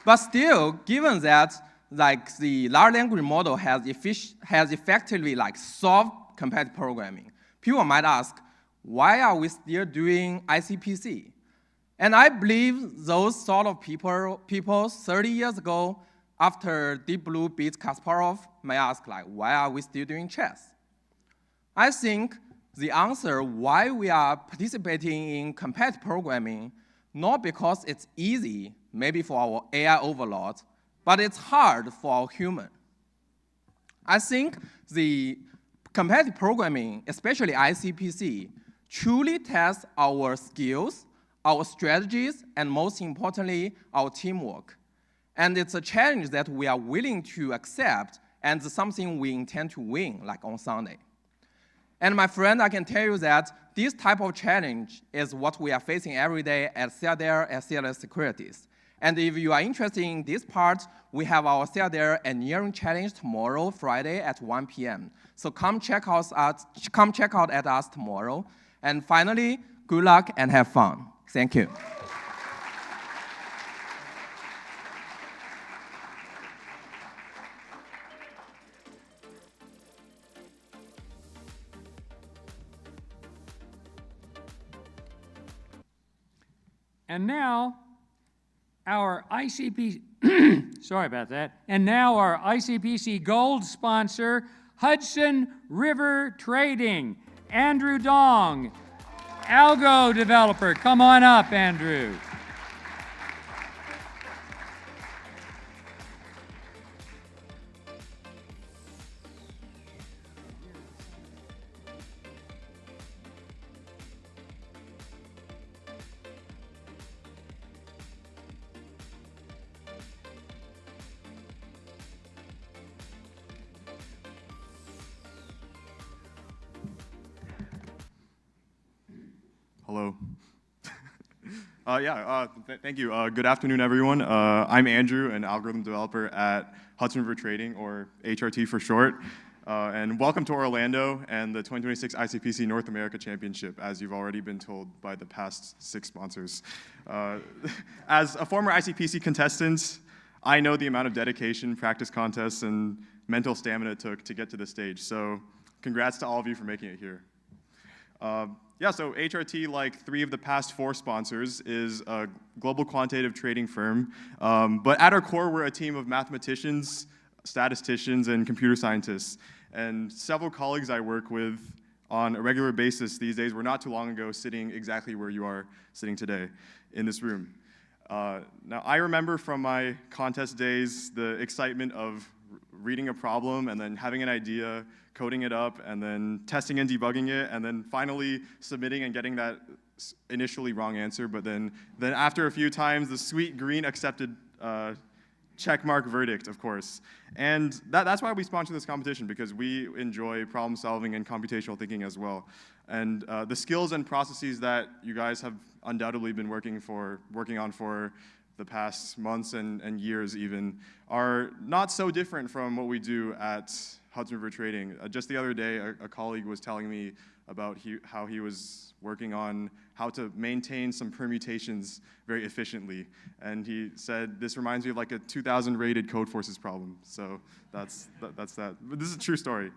S12: But still, given that like the large language model has effectively like solved competitive programming, people might ask, why are we still doing ICPC? And I believe those sort of people 30 years ago, after Deep Blue beats Kasparov, may ask, like, why are we still doing chess? I think the answer why we are participating in competitive programming, not because it's easy, maybe for our AI overlords, but it's hard for our human. I think the competitive programming, especially ICPC, truly tests our skills, our strategies, and most importantly, our teamwork. And it's a challenge that we are willing to accept, and something we intend to win, like on Sunday. And my friend, I can tell you that this type of challenge is what we are facing every day at Citadel Securities. And if you are interested in this part, we have our Citadel Engineering Challenge tomorrow, Friday at 1 p.m. So come check out at us tomorrow. And finally, good luck and have fun. Thank you.
S1: And now, our ICPC, sorry about that. And now our ICPC Gold sponsor, Hudson River Trading, Andrew Dong, algo developer. Come on up, Andrew.
S17: Hello. Thank you. Good afternoon, everyone. I'm Andrew, an algorithm developer at Hudson River Trading, or HRT for short. And welcome to Orlando and the 2026 ICPC North America Championship, as you've already been told by the past 6 sponsors. As a former ICPC contestant, I know the amount of dedication, practice contests, and mental stamina it took to get to this stage. So congrats to all of you for making it here. So HRT, like 3 of the past 4 sponsors, is a global quantitative trading firm. But at our core, we're a team of mathematicians, statisticians, and computer scientists. And several colleagues I work with on a regular basis these days were not too long ago sitting exactly where you are sitting today in this room. Now, I remember from my contest days the excitement of reading a problem and then having an idea, coding it up, and then testing and debugging it, and then finally submitting and getting that initially wrong answer. But then after a few times, the sweet green accepted checkmark verdict, of course. And that's why we sponsor this competition, because we enjoy problem solving and computational thinking as well. And the skills and processes that you guys have undoubtedly been working on for the past months and years even are not so different from what we do at Hudson River Trading. Just the other day, a colleague was telling me about how he was working on how to maintain some permutations very efficiently. And he said, this reminds me of like a 2000 rated code forces problem. So that's that. But this is a true story.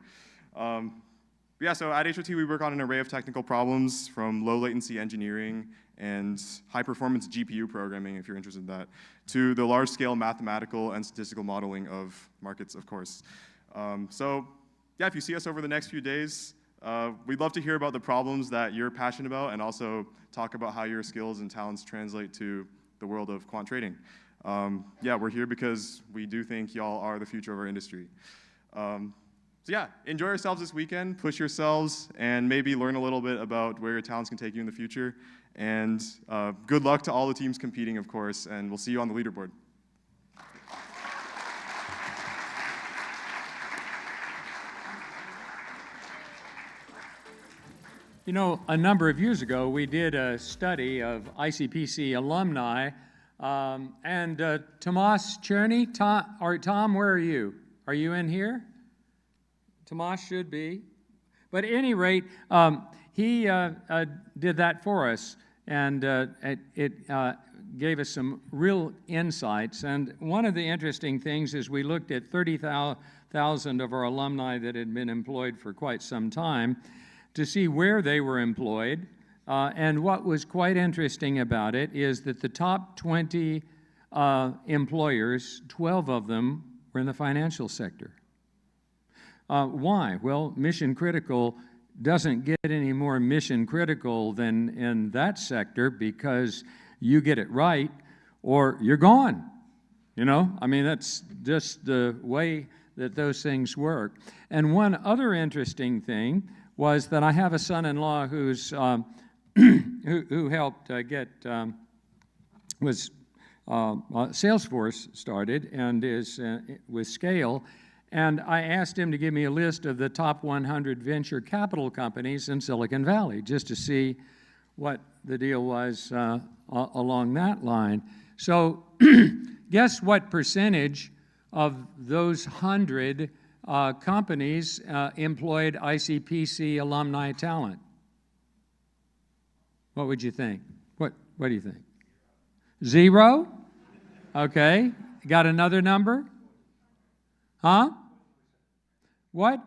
S17: So at HRT, we work on an array of technical problems, from low latency engineering and high performance GPU programming, if you're interested in that, to the large scale mathematical and statistical modeling of markets, of course. If you see us over the next few days, we'd love to hear about the problems that you're passionate about, and also talk about how your skills and talents translate to the world of quant trading. We're here because we do think y'all are the future of our industry. Enjoy yourselves this weekend, push yourselves, and maybe learn a little bit about where your talents can take you in the future. And good luck to all the teams competing, of course, and we'll see you on the leaderboard.
S1: You know, a number of years ago, we did a study of ICPC alumni, and Tomas Cherny, Tom, where are you? Are you in here? Tomas should be. But at any rate, he did that for us, and it gave us some real insights. And one of the interesting things is we looked at 30,000 of our alumni that had been employed for quite some time to see where they were employed. And what was quite interesting about it is that the top 20 employers, 12 of them were in the financial sector. Why? Well, mission critical doesn't get any more mission critical than in that sector, because you get it right or you're gone. You know, I mean, that's just the way that those things work. And one other interesting thing was that I have a son-in-law who's who helped was Salesforce started and is with Scale. And I asked him to give me a list of the top 100 venture capital companies in Silicon Valley, just to see what the deal was along that line. So guess what percentage of those 100 companies employed ICPC alumni talent? What would you think? What do you think? 0? Okay. Got another number? Huh? What?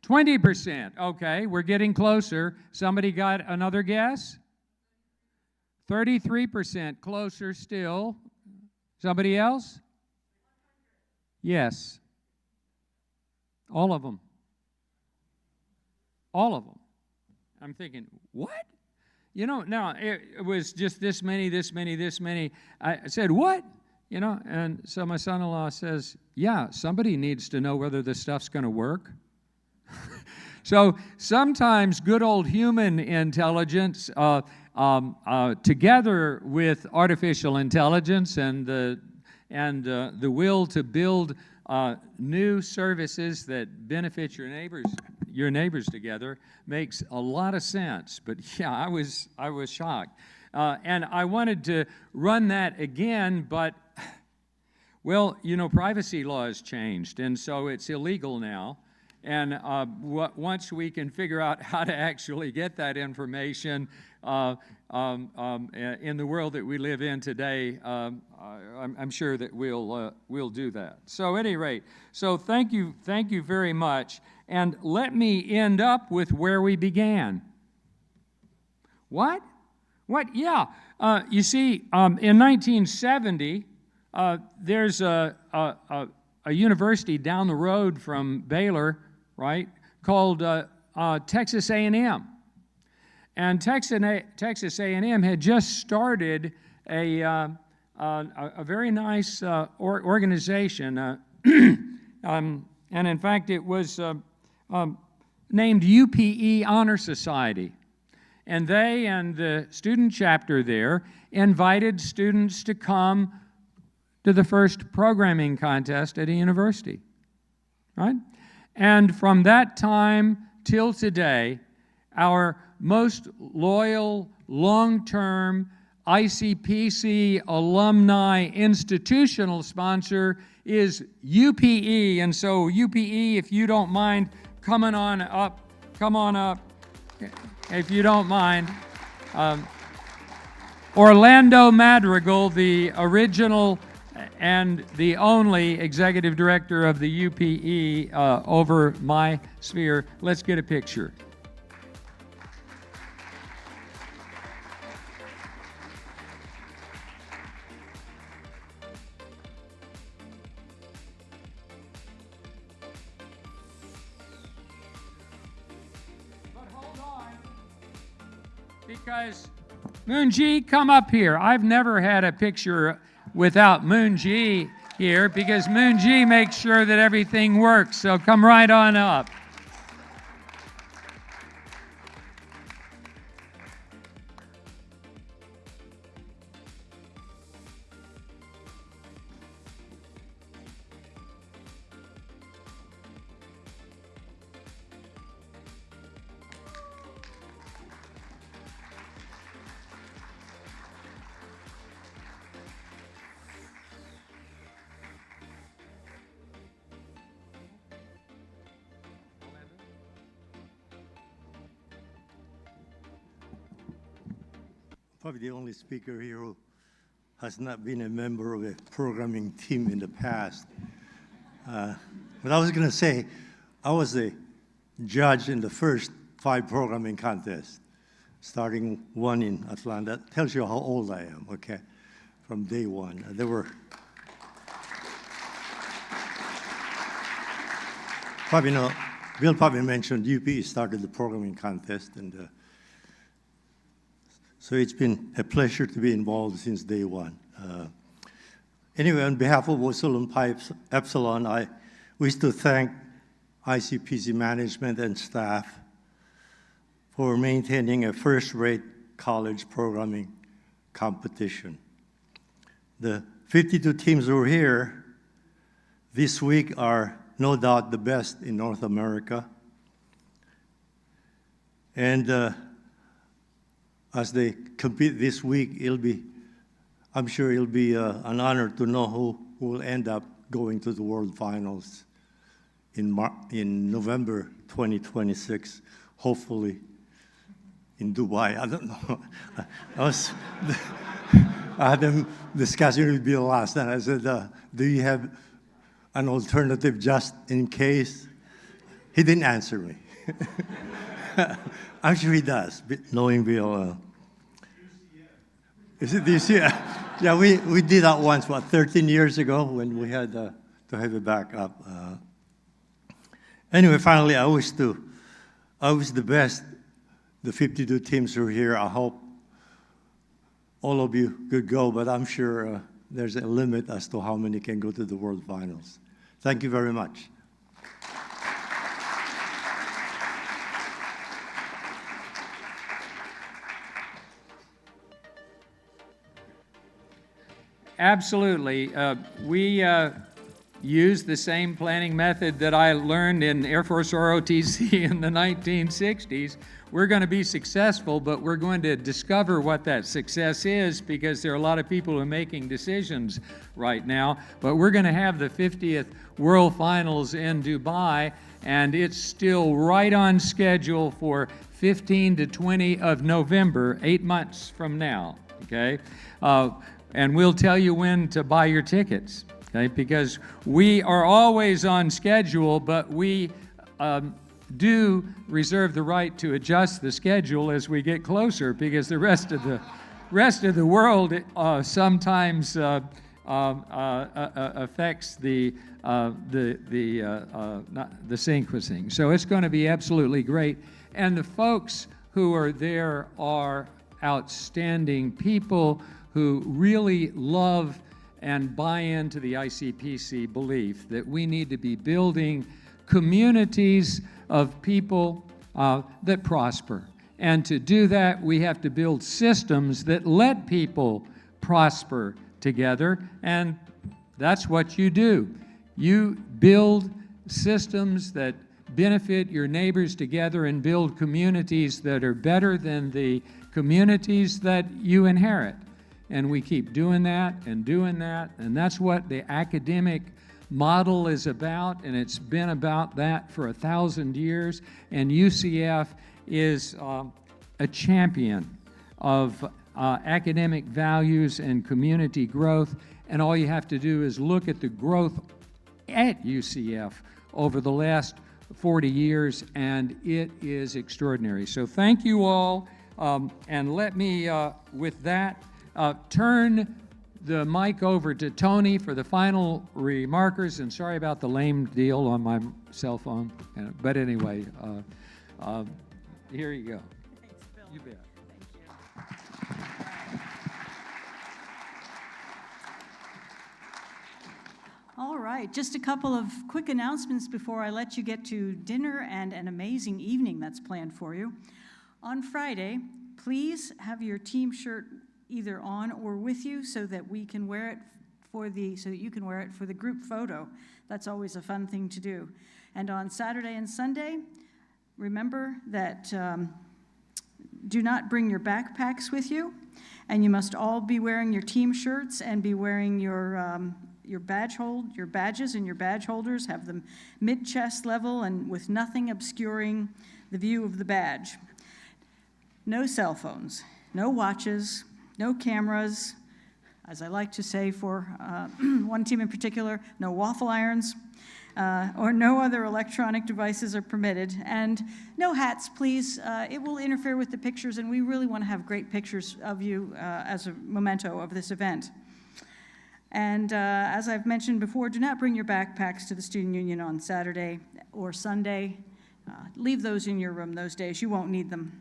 S1: 20%. Okay, we're getting closer. Somebody got another guess? 33%. Closer still. Somebody else? Yes. All of them. All of them. I'm thinking, what? You know, no, it was just this many, this many, this many. I said, what? You know, and so my son-in-law says, yeah, somebody needs to know whether this stuff's going to work. So sometimes good old human intelligence, together with artificial intelligence and the will to build new services that benefit your neighbors, your neighbors together makes a lot of sense. But yeah, I was shocked. And I wanted to run that again, but, well, you know, privacy law has changed, and so it's illegal now. And once we can figure out how to actually get that information in the world that we live in today, I'm sure that we'll do that. So at any rate, so thank you very much. And let me end up with where we began. What? Yeah. You see, in 1970, there's a university down the road from Baylor, right, called Texas A&M. And Texas A&M had just started a very nice organization, and in fact, it was named UPE Honor Society. And they and the student chapter there invited students to come to the first programming contest at a university, right? And from that time till today, our most loyal, long-term ICPC alumni institutional sponsor is UPE. And so UPE, if you don't mind coming on up, come on up, if you don't mind. Orlando Madrigal, the original and the only executive director of the UPE over my sphere. Let's get a picture. Because Moon-Ji, come up here. I've never had a picture without Moon-Ji here because Moon-Ji makes sure that everything works. So come right on up.
S3: Probably the only speaker here who has not been a member of a programming team in the past. But I was going to say, I was a judge in the first 5 programming contests, starting one in Atlanta. That tells you how old I am, okay, from day one. There were probably no, Bill probably mentioned UP started the programming contest, and so it's been a pleasure to be involved since day one. Anyway, on behalf of Upsilon Pi Epsilon, I wish to thank ICPC management and staff for maintaining a first-rate college programming competition. The 52 teams who are here this week are no doubt the best in North America. And as they compete this week, I'm sure it'll be an honor to know who will end up going to the World Finals in November 2026, hopefully in Dubai. I don't know. I had them discussing it with Bill last night. I said, do you have an alternative just in case? He didn't answer me. I'm sure he does, knowing Bill. Is it this year? Yeah, we did that once, 13 years ago when we had to have it back up. Anyway, finally, I wish the best, the 52 teams who are here. I hope all of you could go, but I'm sure there's a limit as to how many can go to the World Finals. Thank you very much.
S1: Absolutely. use the same planning method that I learned in Air Force ROTC in the 1960s, we're going to be successful, but we're going to discover what that success is, because there are a lot of people who are making decisions right now. But we're going to have the 50th World Finals in Dubai, and it's still right on schedule for 15 to 20 of November, 8 months from now, okay? And we'll tell you when to buy your tickets, okay? Because we are always on schedule, but we do reserve the right to adjust the schedule as we get closer, because the rest of the world sometimes affects the sequencing. So it's going to be absolutely great, and the folks who are there are outstanding people who really love and buy into the ICPC belief that we need to be building communities of people that prosper. And to do that, we have to build systems that let people prosper together, and that's what you do. You build systems that benefit your neighbors together and build communities that are better than the communities that you inherit. And we keep doing that, and that's what the academic model is about, and it's been about that for 1,000 years. And UCF is a champion of academic values and community growth, and all you have to do is look at the growth at UCF over the last 40 years, and it is extraordinary. So thank you all, and let me, with that, turn the mic over to Tony for the final remarkers, and sorry about the lame deal on my cell phone, but anyway, here you go.
S24: Thanks, Bill.
S1: You bet.
S24: Thank you. All right, just a couple of quick announcements before I let you get to dinner and an amazing evening that's planned for you. On Friday, please have your team shirt either on or with you so that we can wear it so that you can wear it for the group photo. That's always a fun thing to do. And on Saturday and Sunday, remember that do not bring your backpacks with you, and you must all be wearing your team shirts and be wearing your badges and your badge holders, have them mid-chest level and with nothing obscuring the view of the badge. No cell phones, no watches, no cameras, as I like to say for one team in particular, no waffle irons, or no other electronic devices are permitted, and no hats, please. It will interfere with the pictures, and we really want to have great pictures of you as a memento of this event. And as I've mentioned before, do not bring your backpacks to the Student Union on Saturday or Sunday. Leave those in your room those days. You won't need them.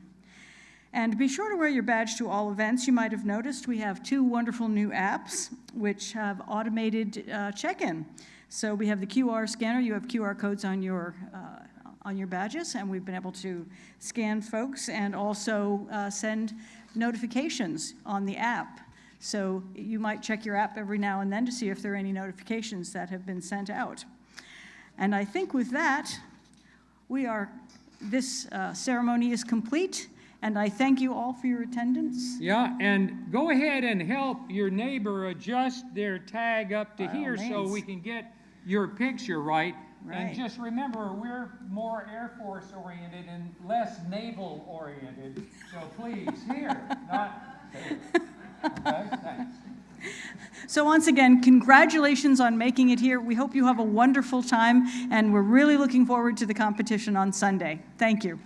S24: And be sure to wear your badge to all events. You might have noticed we have 2 wonderful new apps which have automated check-in. So we have the QR scanner. You have QR codes on your badges, and we've been able to scan folks and also send notifications on the app. So you might check your app every now and then to see if there are any notifications that have been sent out. And I think with that, this ceremony is complete. And I thank you all for your attendance.
S1: Yeah, and go ahead and help your neighbor adjust their tag up to here so we can get your picture right. And just remember, we're more Air Force oriented and less naval oriented. So please, here, not there. Okay, thanks.
S24: So once again, congratulations on making it here. We hope you have a wonderful time, and we're really looking forward to the competition on Sunday. Thank you.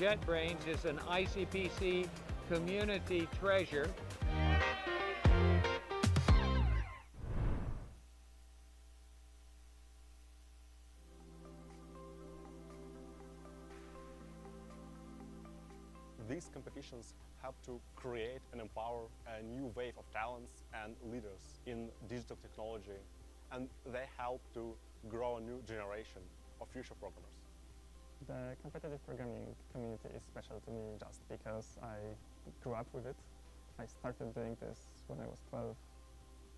S1: JetBrains is an ICPC community treasure.
S8: These competitions help to create and empower a new wave of talents and leaders in digital technology, and they help to grow a new generation of future programmers.
S18: The competitive programming community is special to me just because I grew up with it. I started doing this when I was 12,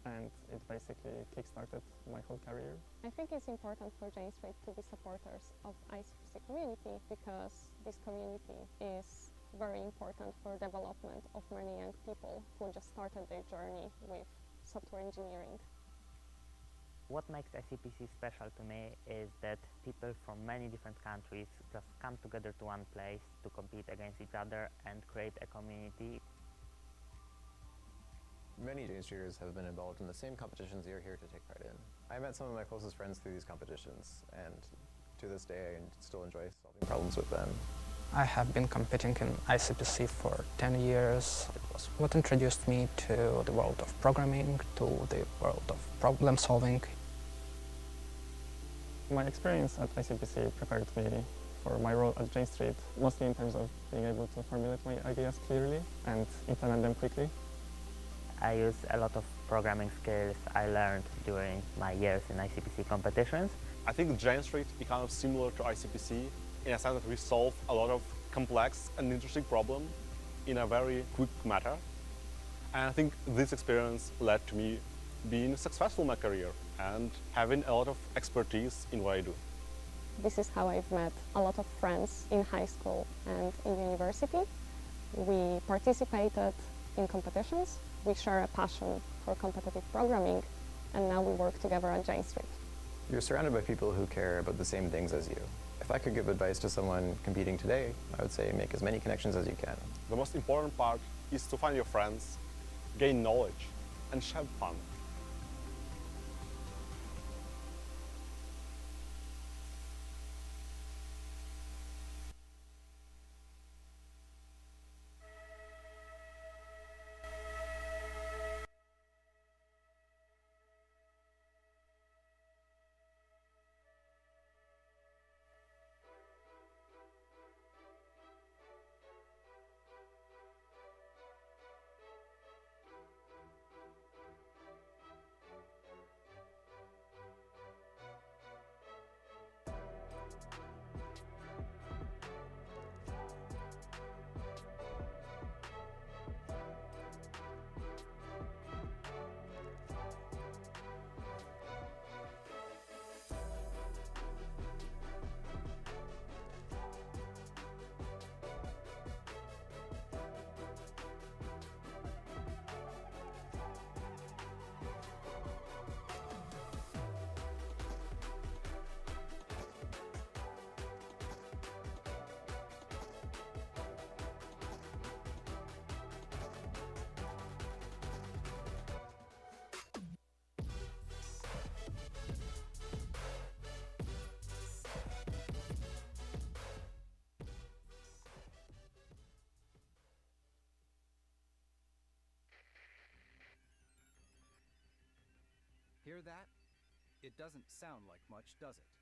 S18: and it basically kickstarted my whole career.
S19: I think it's important for Jane Street to be supporters of ICPC community because this community is very important for development of many young people who just started their journey with software engineering.
S20: What makes ICPC special to me is that people from many different countries just come together to one place to compete against each other and create a community.
S25: Many Jane Streeters have been involved in the same competitions you're here to take part in. I met some of my closest friends through these competitions, and to this day I still enjoy solving problems with them.
S6: I have been competing in ICPC for 10 years. It was what introduced me to the world of programming, to the world of problem solving.
S18: My experience at ICPC prepared me for my role at Jane Street, mostly in terms of being able to formulate my ideas clearly and implement them quickly.
S20: I use a lot of programming skills I learned during my years in ICPC competitions.
S8: I think Jane Street is kind of similar to ICPC in a sense that we solve a lot of complex and interesting problems in a very quick matter. And I think this experience led to me being successful in my career and having a lot of expertise in what I do.
S19: This is how I've met a lot of friends in high school and in university. We participated in competitions, we share a passion for competitive programming, and now we work together at Jane Street.
S25: You're surrounded by people who care about the same things as you. If I could give advice to someone competing today, I would say make as many connections as you can.
S8: The most important part is to find your friends, gain knowledge, and have fun.
S26: Hear that? It doesn't sound like much, does it?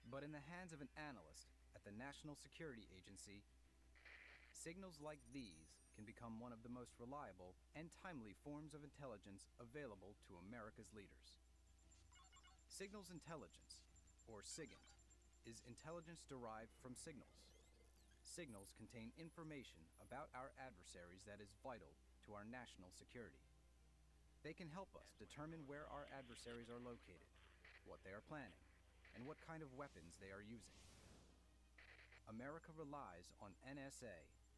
S26: But in the hands of an analyst at the National Security Agency, signals like these can become one of the most reliable and timely forms of intelligence available to America's leaders. Signals intelligence, or SIGINT, is intelligence derived from signals. Signals contain information about our adversaries that is vital to our national security. They can help us determine where our adversaries are located, what they are planning, and what kind of weapons they are using. America relies on NSA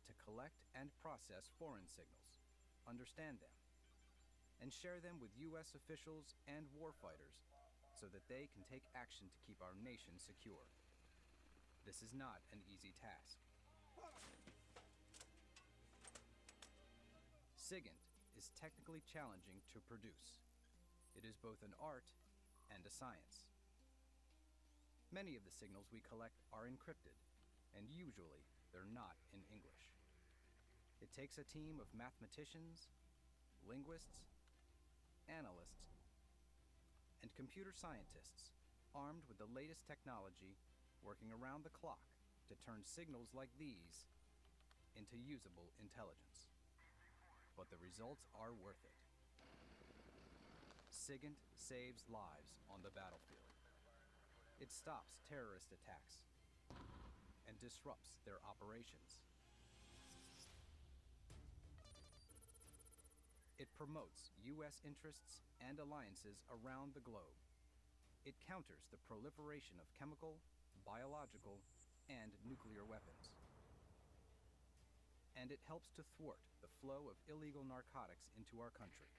S26: to collect and process foreign signals, understand them, and share them with U.S. officials and warfighters so that they can take action to keep our nation secure. This is not an easy task. SIGINT is technically challenging to produce. It is both an art and a science. Many of the signals we collect are encrypted, and usually they're not in English. It takes a team of mathematicians, linguists, analysts, and computer scientists armed with the latest technology working around the clock to turn signals like these into usable intelligence. But the results are worth it. SIGINT saves lives on the battlefield. It stops terrorist attacks and disrupts their operations. It promotes U.S. interests and alliances around the globe. It counters the proliferation of chemical, biological, and nuclear weapons. And it helps to thwart the flow of illegal narcotics into our country.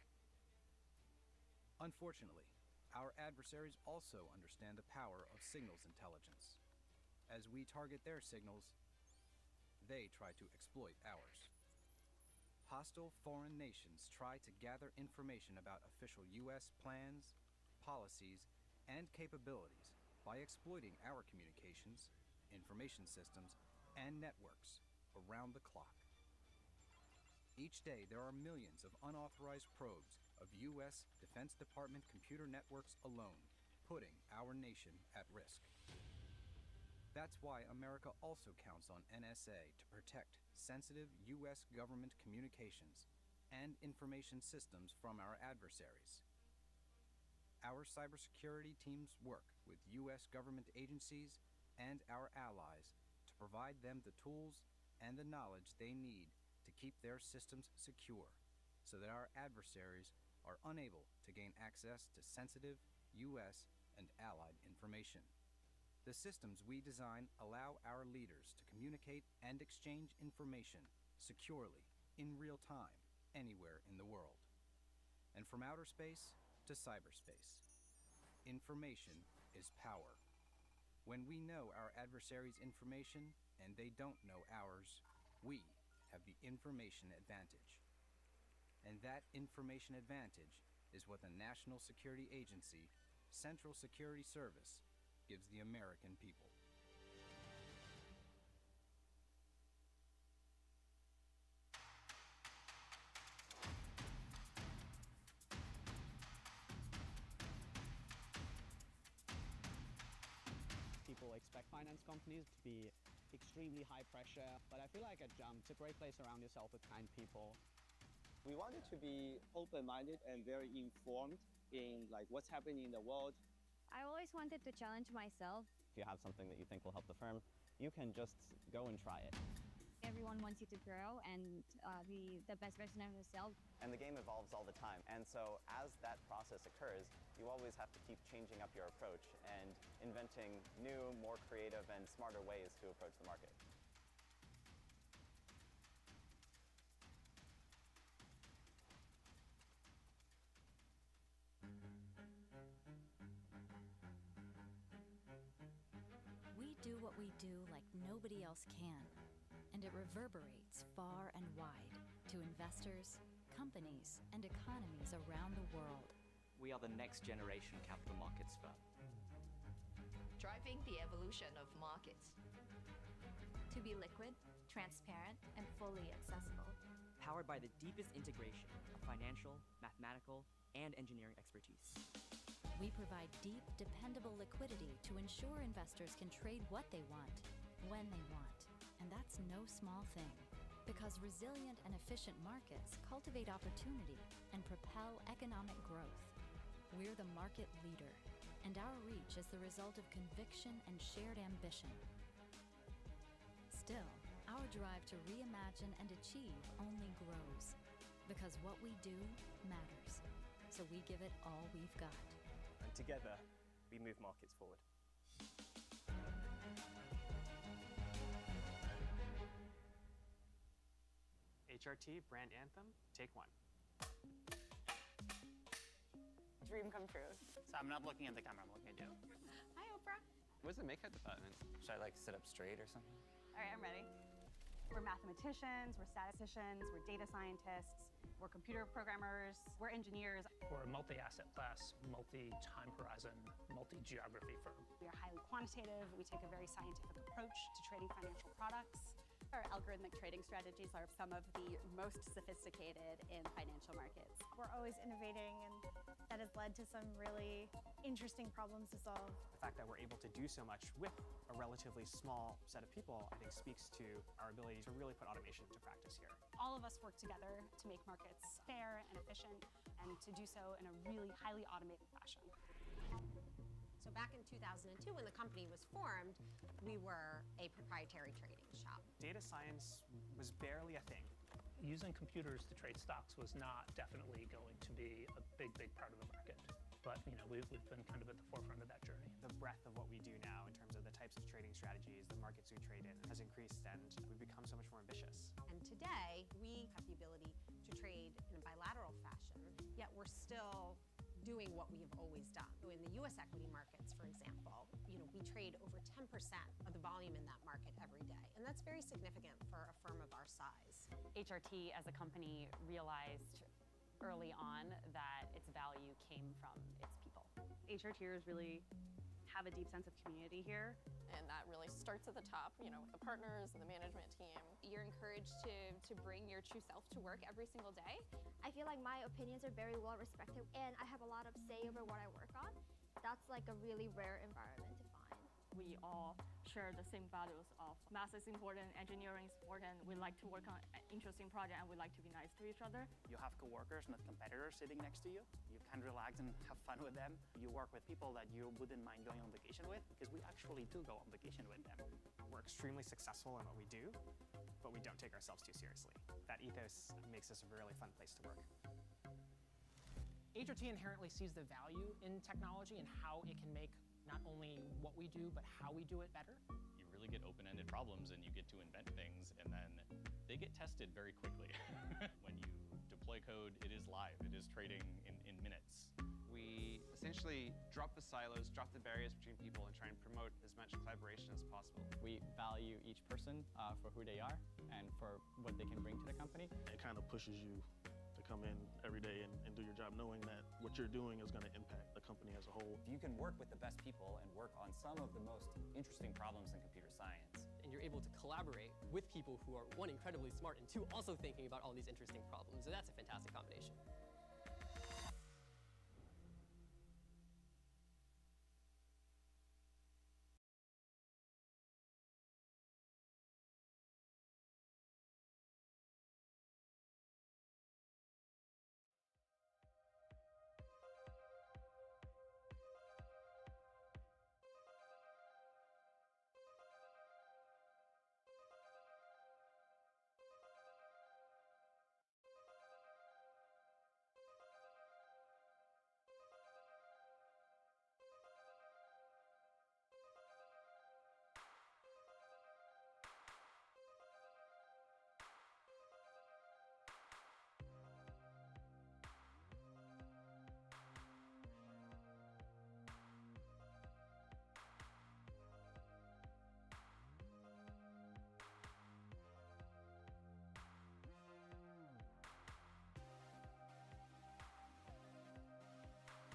S26: Unfortunately, our adversaries also understand the power of signals intelligence. As we target their signals, they try to exploit ours. Hostile foreign nations try to gather information about official U.S. plans, policies, and capabilities by exploiting our communications, information systems, and networks around the clock. Each day, there are millions of unauthorized probes of U.S. Defense Department computer networks alone, putting our nation at risk. That's why America also counts on NSA to protect sensitive U.S. government communications and information systems from our adversaries. Our cybersecurity teams work with U.S. government agencies and our allies to provide them the tools and the knowledge they need to keep their systems secure, so that our adversaries are unable to gain access to sensitive U.S. and allied information. The systems we design allow our leaders to communicate and exchange information securely, in real time, anywhere in the world. And from outer space to cyberspace, information is power. When we know our adversaries' information and they don't know ours, we have the information advantage. And that information advantage is what the National Security Agency, Central Security Service, gives the American people.
S2: People expect finance companies to be extremely high pressure, but I feel like at JUMP, it's a great place to surround yourself with kind people.
S4: We wanted to be open-minded and very informed in what's happening in the world.
S5: I always wanted to challenge myself.
S2: If you have something that you think will help the firm, you can just go and try it.
S5: Everyone wants you to grow and be the best version of yourself.
S25: And the game evolves all the time. And so as that process occurs, you always have to keep changing up your approach and inventing new, more creative and smarter ways to approach the market.
S11: We do what we do like nobody else can, and it reverberates far and wide to investors, companies, and economies around the world.
S13: We are the next generation capital markets firm.
S14: Driving the evolution of markets.
S5: To be liquid, transparent, and fully accessible.
S13: Powered by the deepest integration of financial, mathematical, and engineering expertise.
S11: We provide deep, dependable liquidity to ensure investors can trade what they want, when they want. And that's no small thing, because resilient and efficient markets cultivate opportunity and propel economic growth. We're the market leader, and our reach is the result of conviction and shared ambition. Still, our drive to reimagine and achieve only grows, because what we do matters. So we give it all we've got.
S13: And together, we move markets forward.
S27: HRT brand anthem, take one.
S14: Dream come true.
S27: So I'm not looking at the camera, I'm looking at you.
S14: Hi, Oprah.
S27: What's the makeup department?
S13: Should I sit up straight or something?
S14: All right, I'm ready. We're mathematicians, we're statisticians, we're data scientists, we're computer programmers, we're engineers.
S27: We're a multi-asset class, multi-time horizon, multi-geography firm.
S14: We are highly quantitative. We take a very scientific approach to trading financial products. Our algorithmic trading strategies are some of the most sophisticated in financial markets.
S7: We're always innovating, and that has led to some really interesting problems to solve.
S2: The fact that we're able to do so much with a relatively small set of people, I think, speaks to our ability to really put automation into practice here.
S14: All of us work together to make markets fair and efficient, and to do so in a really highly automated fashion.
S9: So back in 2002, when the company was formed, we were a proprietary trading shop.
S2: Data science was barely a thing.
S27: Using computers to trade stocks was not definitely going to be a big part of the market. But we've been kind of at the forefront of that journey.
S2: The breadth of what we do now in terms of the types of trading strategies, the markets we trade in, has increased, and we've become so much more ambitious.
S9: And today, we have the ability to trade in a bilateral fashion, yet we're still doing what we have always done. So in the US equity markets, for example, we trade over 10% of the volume in that market every day. And that's very significant for a firm of our size.
S14: HRT as a company realized early on that its value came from its people. HRTers really have a deep sense of community here.
S10: And that really starts at the top, with the partners and the management team. You're encouraged to bring your true self to work every single day.
S15: I feel like my opinions are very well respected, and I have a lot of say over what I work on. That's like a really rare environment to find.
S21: We all share the same values of math is important, engineering is important. We like to work on an interesting project, and we like to be nice to each other.
S22: You have coworkers, not competitors, sitting next to you. You can relax and have fun with them. You work with people that you wouldn't mind going on vacation with, because we actually do go on vacation with them.
S2: We're extremely successful in what we do, but we don't take ourselves too seriously. That ethos makes us a really fun place to work. HRT inherently sees the value in technology and how it can make not only what we do, but how we do it better.
S23: You really get open-ended problems and you get to invent things, and then they get tested very quickly. When you deploy code, it is live. It is trading in minutes.
S28: We essentially drop the silos, drop the barriers between people, and try and promote as much collaboration as possible.
S2: We value each person for who they are and for what they can bring to the company.
S29: It kind of pushes you to come in every day and do your job knowing that what you're doing is going to impact the company as a whole.
S30: You can work with the best people and work on some of the most interesting problems in computer science.
S31: And you're able to collaborate with people who are, one, incredibly smart, and two, also thinking about all these interesting problems. And that's a fantastic combination.